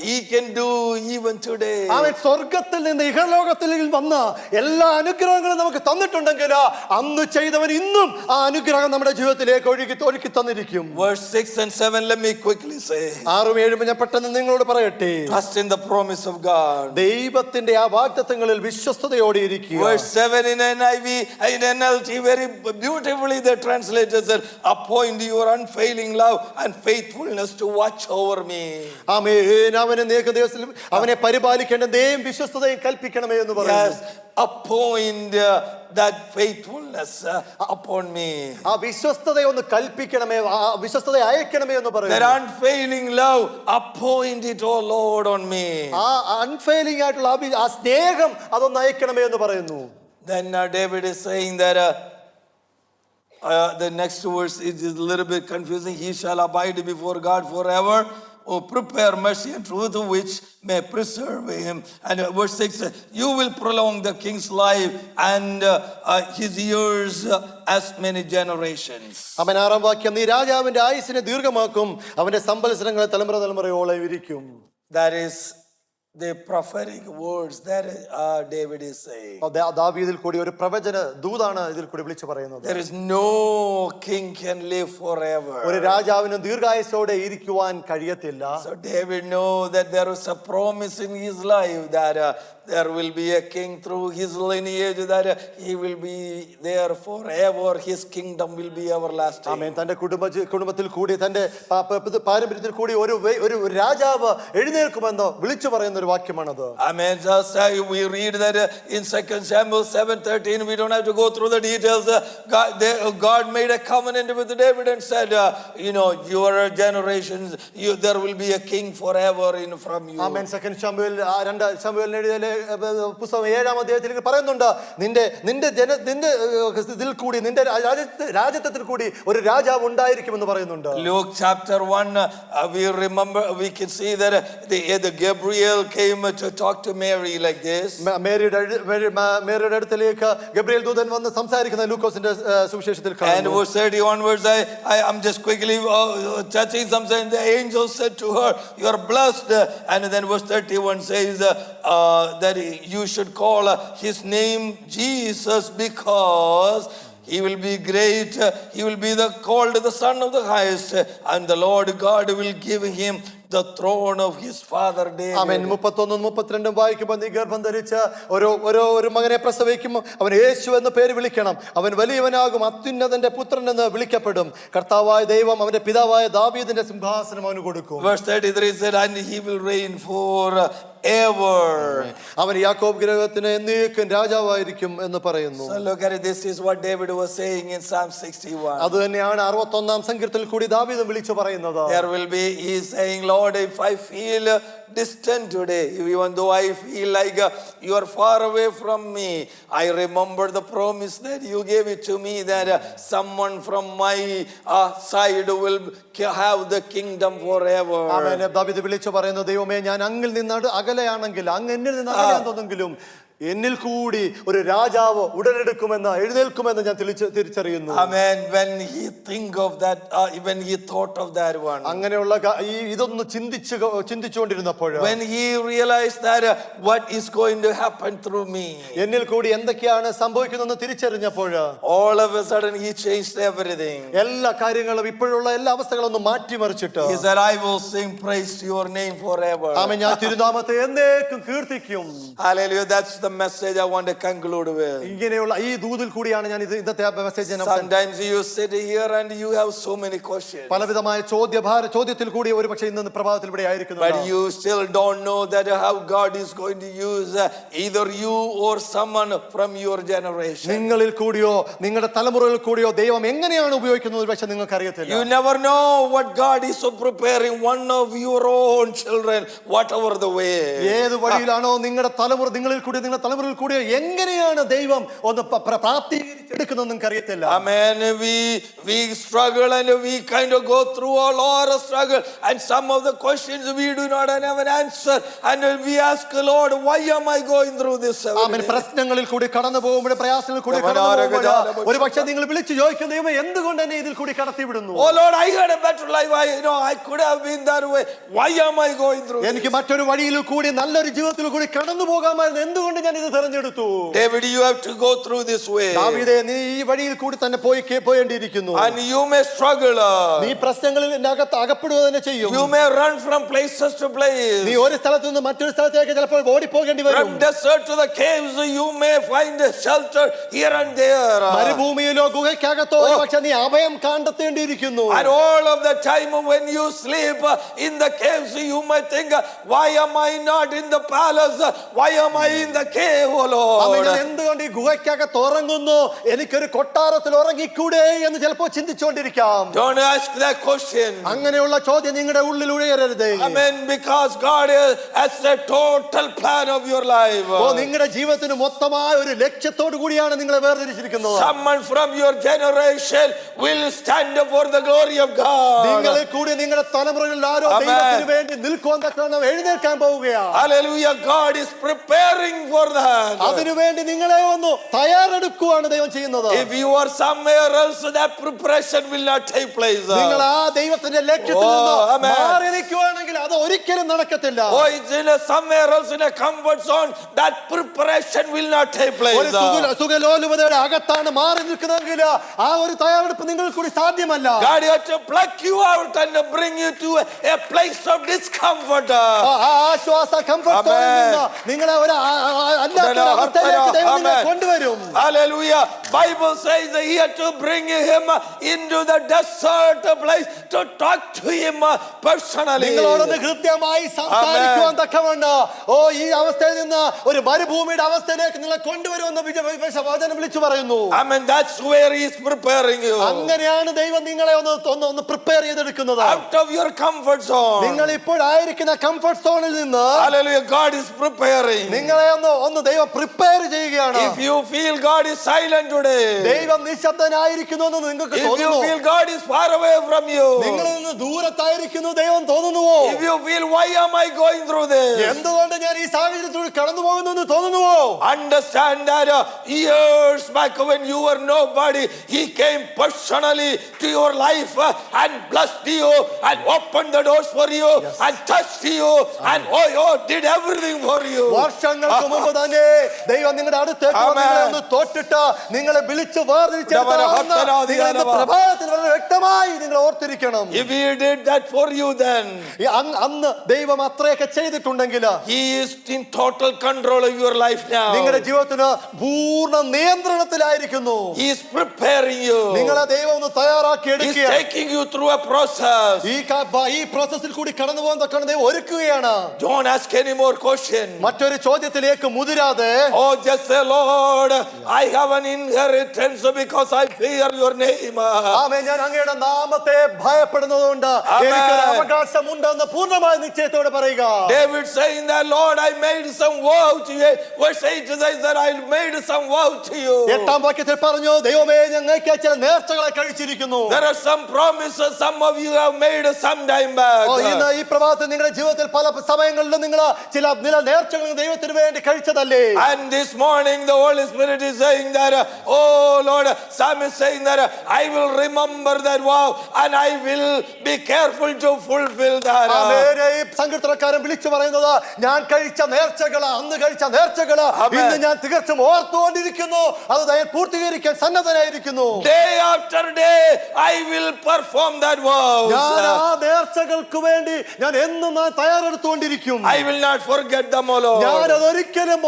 he can do even today. അവൻ സ്വർഗത്തിൽ നിന്ന് ഇഹലോകത്തിൽ വന്ന എല്ലാ അനുഗ്രഹങ്ങളും നമുക്ക് തന്നിട്ടുണ്ടെങ്കിൽ അന്ന് ചെയ്തവൻ ഇന്നും ആ അനുഗ്രഹം നമ്മുടെ ജീവിതത്തിലേക്ക് ഒഴുക്കി തന്നിരിക്കും. Verse 6 and 7, let me quickly say. 6ഉം 7ഉം ഞാൻ പെട്ടെന്ന് നിങ്ങളോട് പറയട്ടെ. Trust in the promise of God. ദൈവത്തിന്റെ ആ വാഗ്ദത്തങ്ങളിൽ വിശ്വസ്തയോടെ ഇരിക്കുക. Verse 7 in NIV, in NLT, very beautifully the translators said, appoint your unfailing love and faithfulness to watch over me. ആമേൻ. അവനെ പരിപാലിക്കേണ്ട ദൈവം വിശ്വസ്തതയും കൽപ്പിക്കണമേ എന്ന് പറയുന്നു. Yes, appoint that faithfulness upon me. ആ വിശ്വസ്തത ഒന്ന് കൽപ്പിക്കണമേ, ആ വിശ്വസ്തത അയക്കണമേ എന്ന് That പറയുന്നു. unfailing love, appoint it, oh Lord, on me. ആ അൺഫെയിലിംഗ് ആയിട്ടുള്ള ആ സ്നേഹം അതൊന്ന് അയക്കണമേ എന്ന് പറയുന്നു. Then David is saying that the next verse is a little bit confusing. He shall abide before God forever. Oh, prepare mercy and truth which may preserve him. And verse 6, you will prolong the king's life and his years as many generations. അവൻ 6ാം വാക്യം, നീ രാജാവിന്റെ ആയുസ്സിനെ ദീർഘമാക്കും, അവന്റെ സംവത്സരങ്ങളെ തലമുറയോളം ഇരിക്കും. That is the prophetic words that David is saying. ദാവീദിൽ കൂടി ഒരു പ്രവചന ദൂതാണ് ഇതിൽ കൂടി വിളിച്ചു പറയുന്നത്. There is no king can live forever. ഒരു രാജാവിന് ദീർഘായുസ്സോടെ ഇരിക്കുവാൻ കഴിയത്തില്ല. So David know that there was a promise in his life that there will be a king through his lineage, that he will be there forever. His kingdom will be everlasting. ആമേൻ. തന്റെ കുടുംബത്തിൽ കൂടി തന്റെ പാരമ്പര്യത്തിൽ കൂടി ഒരു രാജാവ് എഴുന്നേൽക്കുമെന്ന് വിളിച്ചു പറയുന്ന ഒരു വാക്യമാണത്. Amen. Just we read that in 2 Samuel 7:13. We don't have to go through the details. God made a covenant with David and said, your generations, there will be a king forever from you. ആമേൻ. Second ശമൂവേൽ 2 ശമൂവേലിന്റെ പുസ്തകം 7-ാം അധ്യായത്തിൽ പറയുന്നുണ്ട്, നിന്റെ ഇതിൽ കൂടി നിന്റെ രാജ്യത്വത്തിൽ കൂടി ഒരു രാജാവ് ഉണ്ടായിരിക്കുമെന്ന് പറയുന്നുണ്ട്. Luke chapter 1, we can see that the Gabriel came to talk to Mary like this. മേരിയുടെ അടുത്തേക്ക് ഗബ്രിയേൽ ദൂതൻ വന്ന് സംസാരിക്കുന്ന ലൂക്കോസിന്റെ സുവിശേഷത്തിൽ കാണുന്നു. And verse 30 onwards, I'm just quickly touching something. The angel said to her, you are blessed. And then verse 31 says that you should call his name Jesus, because he will be great. He will be called the Son of the Highest, and the Lord God will give him the throne of his father David. ആമേൻ. 31-32 വായിക്കുമ്പോൾ, നീ ഗർഭം ധരിച്ച് ഒരു മകനെ പ്രസവിക്കും, അവൻ യേശു എന്ന് പേര് വിളിക്കണം, അവൻ വലിയവനാകും, അത്യുന്നതന്റെ പുത്രൻ എന്ന് വിളിക്കപ്പെടും, കർത്താവായ ദൈവം അവന്റെ പിതാവായ ദാവീദിന്റെ സിംഹാസനം അവന് കൊടുക്കും. Verse 33 said, and he will reign forever. അവൻ യാക്കോബ് ഗൃഹത്തിന് എന്നേക്കും രാജാവായിരിക്കും എന്ന് പറയുന്നു. So look at it. This is what David was saying in Psalm 61. അത് തന്നെയാണ് 61-ാം സങ്കീർത്തനത്തിൽ കൂടി ദാവീദ് വിളിച്ചു പറയുന്നത്. There will be, he is saying, Lord, if I feel distant today, even though I feel like you are far away from me, I remember the promise that you gave it to me, that someone from my side will have the kingdom forever. ആമേൻ. ദാവീദ് വിളിച്ചു പറയുന്നു, ദൈവമേ, ഞാൻ അങ്ങിൽ നിന്ന് അകലെയാണെങ്കിൽ, അങ്ങ് എന്നിൽ നിന്ന് അകലെയാണെങ്കിലും എന്നിൽ കൂടി ഒരു രാജാവ് ഉടലെടുക്കുമെന്ന് എഴുന്നേൽക്കുമെന്ന് ഞാൻ തിരിച്ചറിയുന്നു. Amen. When he think of that, when he thought of that one, അങ്ങനെയുള്ള ഇതൊന്ന് ചിന്തിച്ചുകൊണ്ടിരുന്നപ്പോൾ, when he realized that what is going to happen through me, എന്നിൽ കൂടി എന്തൊക്കെയാണ് സംഭവിക്കുന്നതെന്ന് തിരിച്ചറിഞ്ഞപ്പോൾ, all of a sudden he changed everything. എല്ലാ കാര്യങ്ങളും ഇപ്പോഴുള്ള എല്ലാ അവസ്ഥകളൊന്നും മാറ്റിമറിച്ചിട്ട്, he said, I will sing praise to your name forever. ആമേൻ. ഞാൻ തിരുനാമത്തെ എന്നേക്കും കീർത്തിക്കും. Hallelujah. That's the message I want to conclude with. ഇങ്ങനെയുള്ള ഈ ദൂതിൽ കൂടിയാണ് ഞാൻ ഇന്നത്തെ message. Sometimes you sit here and you have so many questions, പലവിധമായ ചോദ്യത്തിൽ കൂടി ഒരു പക്ഷേ ഇന്ന് പ്രഭാതത്തിൽ ഇവിടെ ആയിരിക്കുന്നു. but you still don't know that how God is going to use either you or someone from your generation. നിങ്ങളിൽ കൂടിയോ നിങ്ങളുടെ തലമുറയിൽ കൂടിയോ ദൈവം എങ്ങനെയാണ് ഉപയോഗിക്കുന്നത് പക്ഷേ നിങ്ങൾക്ക് അറിയത്തില്ല. You never know what God is so preparing one of your own children, whatever the way. ഏത് വഴിയിലാണോ നിങ്ങളിൽ തലമുറയിൽ കൂടിയോ എങ്ങനെയാണ് ദൈവം ഒന്ന് പ്രാപ്തീകരിച്ചെടുക്കുന്നത് നിങ്ങൾക്ക് അറിയത്തില്ല. Amen. We struggle and we kind of go through a lot of struggle, and some of the questions we do not have an answer, and we ask Lord, why am I going through this? ആമേൻ. പ്രശ്നങ്ങളിൽ കൂടി കടന്നു പോകുമ്പോൾ, പ്രയാസങ്ങളിൽ കൂടി കടന്നു പോകുമ്പോൾ ഒരു പക്ഷേ നിങ്ങൾ വിളിച്ചു ചോദിക്കും, ദൈവം എന്തുകൊണ്ട് എന്നെ ഇതിൽ കൂടി കടത്തിവിടുന്നു? Oh Lord, I had a better life. I could have been that way. Why am I going through? എനിക്ക് മറ്റൊരു വഴിയിൽ കൂടി നല്ലൊരു ജീവിതത്തിൽ കൂടി കടന്നു പോകാമായിരുന്നു, എന്തുകൊണ്ട് ഞാൻ ഇത് തിരഞ്ഞെടുത്തു? David, you have to go through this way. ദാവീദേ, നീ ഈ വഴിയിൽ കൂടി തന്നെ പോയേണ്ടിയിരിക്കുന്നു. And you may struggle. നീ പ്രശ്നങ്ങളിൽ അകപ്പെടുക തന്നെ ചെയ്യും. You may run from places to place. നീ ഒരു സ്ഥലത്ത് നിന്ന് മറ്റൊരു സ്ഥലത്തേക്ക് ചിലപ്പോൾ ഓടിപ്പോകേണ്ടി വരും. From desert to the caves, you may find a shelter here and there. മരുഭൂമിയിലോ ഗുഹയ്ക്കകത്തോ പക്ഷെ നീ അഭയം കണ്ടെത്തേണ്ടിയിരിക്കുന്നു. And all of the time when you sleep in the caves, you might think, why am I not in the palace? Why am I in the cave, oh Lord? എന്തുകൊണ്ട് ഈ ഗുഹയ്ക്കകത്ത് ഉറങ്ങുന്നു? എനിക്കൊരു കൊട്ടാരത്തിൽ ഉറങ്ങിക്കൂടെ എന്ന് ചിലപ്പോൾ ചിന്തിച്ചുകൊണ്ടിരിക്കാം. Don't ask that question. അങ്ങനെയുള്ള ചോദ്യം നിങ്ങളുടെ ഉള്ളിൽ ഉയരരുത്. Amen. Because God has a total plan of your life. നിങ്ങളുടെ ജീവിതത്തിന് മൊത്തമായ ഒരു ലക്ഷ്യത്തോടു കൂടിയാണ് നിങ്ങളെ വേർതിരിച്ചിരിക്കുന്നത്. Someone from your generation will stand for the glory of God. നിങ്ങളെ കൂടി നിങ്ങളുടെ തലമുറകളിൽ ആരോ ദൈവത്തിന് വേണ്ടി നിൽക്കുവാൻ തക്കവണ്ണം എഴുന്നേൽക്കാൻ പോവുകയാണ്. Hallelujah. God is preparing for that. അതിനുവേണ്ടി നിങ്ങളെ ഒന്ന് തയ്യാറെടുക്കുവാണ് ദൈവം ചെയ്യുന്നത്. If you are somewhere else, that preparation will not take place. നിങ്ങൾ ആ ദൈവത്തിന്റെ ലക്ഷ്യത്തിൽ നിന്ന് മാറി നിൽക്കുവാണെങ്കിൽ അത് ഒരിക്കലും നടക്കത്തില്ല. Oh, it's in somewhere else in a comfort zone, that preparation will not take place. ഒരു സുഖലോലുപതയുടെ അകത്താണ് മാറി നിൽക്കുന്നതെങ്കിൽ ആ ഒരു തയ്യാറെടുപ്പ് നിങ്ങൾക്ക് കൂടി സാധ്യമല്ല. God has to pluck you out and bring you to a place of discomfort. ആശ്വാസ കംഫർട്ട് സോണിൽ നിന്ന് നിങ്ങളെ ഒരു അല്ലാത്ത അവസ്ഥയിലേക്ക് ദൈവം നിങ്ങളെ കൊണ്ടുവരും. Hallelujah. Bible says that he had to bring him into the desert place to talk to him personally. നിങ്ങളോടൊന്ന് കൃത്യമായി സംസാരിക്കുവാൻ തക്കവണ്ണം ഈ അവസ്ഥയിൽ നിന്ന് ഒരു മരുഭൂമിയുടെ അവസ്ഥയിലേക്ക് നിങ്ങളെ കൊണ്ടുവരുമെന്ന് വചനം വിളിച്ചു പറയുന്നു. Amen. That's where he is preparing you. അങ്ങനെയാണ് ദൈവം നിങ്ങളെ ഒന്ന് പ്രിപ്പയർ ചെയ്തെടുക്കുന്നത്. Out of your comfort zone. നിങ്ങൾ ഇപ്പോഴായിരിക്കുന്ന കംഫർട്ട് സോണിൽ നിന്ന് Hallelujah. God is preparing. നിങ്ങളെ ഒന്ന് ദൈവം പ്രിപ്പയർ ചെയ്യുകയാണ്. If you feel God is silent today, ദൈവം നിശബ്ദനായിരിക്കുന്നു എന്ന് നിങ്ങൾക്ക് if you തോന്നുന്നു, feel God is far away from you, നിങ്ങളിൽ നിന്ന് ദൂരത്തായിരിക്കുന്നു ദൈവം തോന്നുന്നുവോ, if you feel why am I going through this, എന്തുകൊണ്ട് ഞാൻ ഈ സാഹചര്യത്തിലൂടെ കടന്നു പോകുന്നു എന്ന് തോന്നുന്നുവോ, understand that years back when you were nobody, he came personally to your life and blessed you and opened the doors for you and touched you and did everything for you. വർഷങ്ങൾക്ക് മുമ്പ് തന്നെ ദൈവം നിങ്ങളുടെ അടുത്തേക്ക് നിങ്ങളെ ഒന്ന് തൊട്ടിട്ട് നിങ്ങളെ വിളിച്ച് വേർതിരിച്ചെടുത്ത പ്രഭാതത്തിൽ വളരെ വ്യക്തമായി നിങ്ങൾ ഓർത്തിരിക്കണം. If he did that for you, then അന്ന് ദൈവം അത്രയൊക്കെ ചെയ്തിട്ടുണ്ടെങ്കിൽ he is in total control of your life now. നിങ്ങളുടെ ജീവിതത്തിന് പൂർണ്ണ നിയന്ത്രണത്തിലായിരിക്കുന്നു. He is preparing you. നിങ്ങളെ ദൈവം ഒന്ന് തയ്യാറാക്കി He is എടുക്കുക. taking you through a process. ഈ പ്രോസസ്സിൽ കൂടി കടന്നു പോകാൻ തക്കണം ദൈവം ഒരുക്കുകയാണ്. Don't ask any more questions. മറ്റൊരു ചോദ്യത്തിലേക്ക് മുതിരാതെ Just say, Lord, I have an inheritance because I fear your name. ആമേൻ, ഞാൻ അങ്ങയുടെ നാമത്തെ ഭയപ്പെടുന്നതുകൊണ്ട് എനിക്കൊരു അവകാശമുണ്ടെന്ന് പൂർണ്ണമായ നിശ്ചയത്തോടെ പറയുക. David saying that, Lord, I made some vow to you. Verse 8 says that I made some vow to you. 8-ാം വാക്യത്തിൽ പറഞ്ഞു, ദൈവമേ ഞങ്ങൾക്ക് ചില നേർച്ചകളെ കഴിച്ചിരിക്കുന്നു. There are some promises some of you have made some time back. ഇന്ന് ഈ പ്രഭാതത്തിൽ നിങ്ങളുടെ ജീവിതത്തിൽ പല സമയങ്ങളിലും നിങ്ങൾ ചില നേർച്ചകൾ ദൈവത്തിന് വേണ്ടി കഴിച്ചതല്ലേ? And this morning the Holy Spirit is saying that, oh Lord, Sam is saying that I will remember that vow and I will be careful to fulfill that. ഈ സങ്കീർത്തനക്കാരൻ വിളിച്ചു പറയുന്നത്, ഞാൻ കഴിച്ച നേർച്ചകള്, അന്ന് കഴിച്ച നേർച്ചകള് ഇന്ന് ഞാൻ തീർച്ചും ഓർത്തുകൊണ്ടിരിക്കുന്നു, അത് പൂർത്തീകരിക്കാൻ സന്നദ്ധനായിരിക്കുന്നു. Day after day I will perform that vow. ഞാൻ ആ നേർച്ചകൾക്ക് വേണ്ടി ഞാൻ എന്നും തയ്യാറെടുത്തുകൊണ്ടിരിക്കും. I will not forget them, O Lord. ഞാൻ അതൊരിക്കലും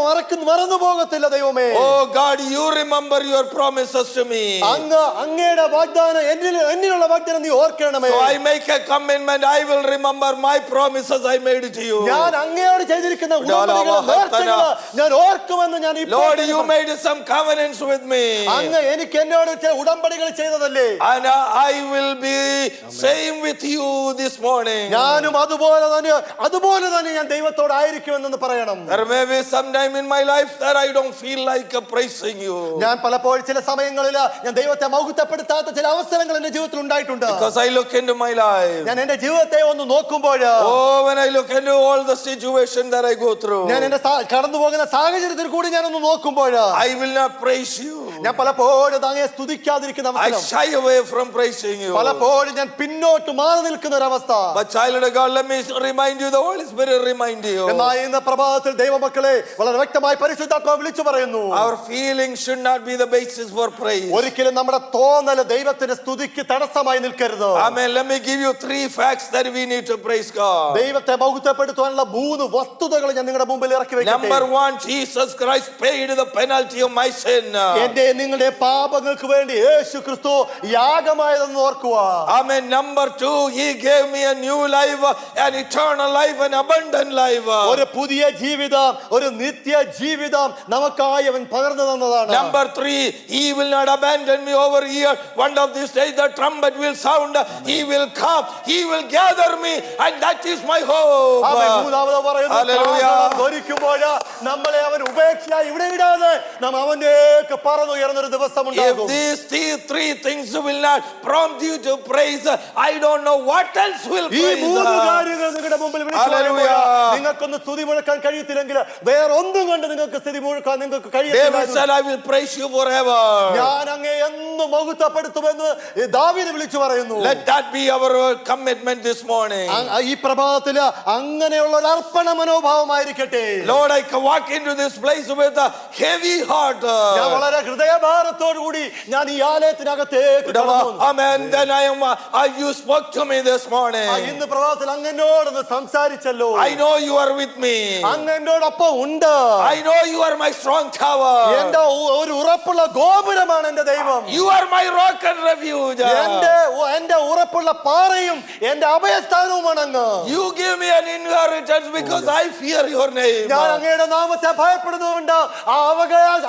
മറന്നു പോകത്തില്ല ദൈവമേ. Oh God, you remember your promises to me. അങ്ങയുടെ വാഗ്ദാനം എന്നിലുള്ള വാഗ്ദാനം നീ ഓർക്കണമേ. So I make a commitment, I will remember my promises I made to you. ഞാൻ അങ്ങയോട് ചെയ്തിരിക്കുന്ന ഉടമ്പടികളെ നേർച്ചകളെ ഞാൻ ഓർക്കുമെന്ന് ഞാൻ ഇപ്പോൾ. Lord, you made some covenants with me. അങ്ങ് എനിക്ക് എന്നോട് ചില ഉടമ്പടികൾ ചെയ്തതല്ലേ? And I will be same with you this morning. ഞാനും അതുപോലെ തന്നെ ഞാൻ ദൈവത്തോടായിരിക്കുമെന്ന് പറയണം. There may be some time in my life that I don't feel like praising you. ഞാൻ പലപ്പോഴും ചില സമയങ്ങളിൽ ഞാൻ ദൈവത്തെ മഹത്വപ്പെടുത്താത്ത ചില അവസരങ്ങൾ എന്റെ ജീവിതത്തിൽ ഉണ്ടായിട്ടുണ്ട്. Because I look into my life. ഞാൻ എന്റെ ജീവിതത്തെ ഒന്ന് നോക്കുമ്പോൾ, when I look into all the situation that I go through, ഞാൻ എന്റെ കടന്നു പോകുന്ന സാഹചര്യത്തിൽ കൂടി ഞാൻ ഒന്ന് നോക്കുമ്പോൾ, I will not praise you. ഞാൻ പലപ്പോഴും അങ്ങയെ സ്തുതിക്കാതിരിക്കുന്ന I shy away from praising you. പലപ്പോഴും ഞാൻ പിന്നോട്ട് മാറി നിൽക്കുന്ന ഒരു അവസ്ഥ. But child of God, let me remind you, the Holy Spirit remind you. എന്നാൽ ഇന്ന് പ്രഭാതത്തിൽ ദൈവമക്കളെ വളരെ വ്യക്തമായി പരിശുദ്ധാത്മാവ് വിളിച്ചു പറയുന്നു, Our feelings should not be the basis for praise. ഒരിക്കലും നമ്മുടെ തോന്നൽ ദൈവത്തിന്റെ സ്തുതിക്ക് തടസ്സമായി നിൽക്കരുത്. Amen. Let me give you 3 facts that we need to praise God. ദൈവത്തെ മഹത്വപ്പെടുത്താനുള്ള 3 വസ്തുതകൾ ഞാൻ നിങ്ങളുടെ മുമ്പിൽ ഇറക്കി വെക്കട്ടെ. Number 1, Jesus Christ paid the penalty of my sin. എന്റെ നിങ്ങളുടെ പാപങ്ങൾക്ക് വേണ്ടി യേശു ക്രിസ്തു യാഗമായതെന്ന് ഓർക്കുക. Amen. Number 2, he gave me a new life, an eternal life, an abundant life. ഒരു പുതിയ ജീവിതം, ഒരു നിത്യ ജീവിതം നമുക്കായി അവൻ പകർന്നു തന്നതാണ്. Number 3, he will not abandon me over here. One of these days the trumpet will sound, he will come, he will gather me, and that is my hope. മൂന്നാമത് പറയുന്നു, നമ്മളെ അവൻ ഉപേക്ഷയായി ഇവിടെ ഇടാതെ നാം അവന്റേക്ക് പറന്നുയർന്നൊരു ദിവസം ഉണ്ടാകും. If these 3 things will not prompt you to praise, I don't know what else will ഈ praise. 3 കാര്യങ്ങൾ നിങ്ങളുടെ മുമ്പിൽ നിങ്ങൾക്കൊന്ന് സ്തുതി മുഴക്കാൻ കഴിയത്തില്ലെങ്കിൽ വേറെ ഒന്നും കൊണ്ട് നിങ്ങൾക്ക് സ്തുതി മുഴക്കാൻ നിങ്ങൾക്ക് David said, I will praise you forever. ഞാൻ അങ്ങയെ എന്നും മഹത്വപ്പെടുത്തുമെന്ന് ദാവീദ് വിളിച്ചു പറയുന്നു. Let that be our commitment this morning. ഈ പ്രഭാതത്തിൽ അങ്ങനെയുള്ള ഒരു അർപ്പണ മനോഭാവമായിരിക്കട്ടെ. ആയിരിക്കട്ടെ. Lord, I can walk into this place with a heavy heart. ഞാൻ വളരെ ഹൃദയഭാരത്തോടു കൂടി ഞാൻ ഈ ആലയത്തിനകത്തേക്ക് കടന്നു വന്നു. Amen. Then you spoke to me this morning. ഇന്ന് പ്രഭാതത്തിൽ അങ്ങനോടൊന്ന് സംസാരിച്ചല്ലോ. I know you are with me. അങ്ങനോടൊപ്പം ഉണ്ട്. I know you are my strong tower. എന്റെ ഒരു ഉറപ്പുള്ള ഗോപുരമാണ് എന്റെ ദൈവം. You are my rock and refuge. എന്റെ ഉറപ്പുള്ള പാറയും എന്റെ അഭയസ്ഥാനവുമാണ് അങ്ങ്. You give me an inheritance because I fear your name. ഞാൻ അങ്ങയുടെ നാമത്തെ ഭയപ്പെടുന്നതുകൊണ്ട് ആ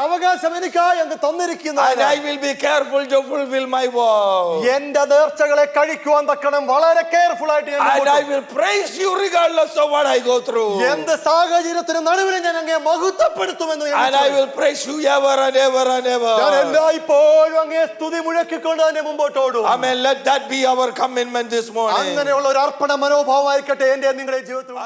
അവകാശം എനിക്കായി അങ്ങ് തന്നിരിക്കുന്നു. And I will be careful to fulfill my vow. എന്റെ നേർച്ചകളെ കഴിക്കുവാൻ തക്കണം വളരെ കെയർഫുൾ ആയിട്ട് ഞാൻ And I will praise you regardless of what I go through. എന്ത് സാഹചര്യത്തിന് നടുവിൽ ഞാൻ അങ്ങയെ മഹത്വപ്പെടുത്തുമെന്ന് And I will praise you ever and ever and ever. ഞാൻ എല്ലായ്പ്പോഴും അങ്ങയെ സ്തുതി മുഴക്കിക്കൊണ്ട് തന്നെ മുമ്പോട്ടോടും. Amen. Let that be our commitment this morning. അങ്ങനെയുള്ള ഒരു അർപ്പണ മനോഭാവമായിരിക്കട്ടെ എന്റെ നിങ്ങളുടെ ജീവിതത്തിൽ.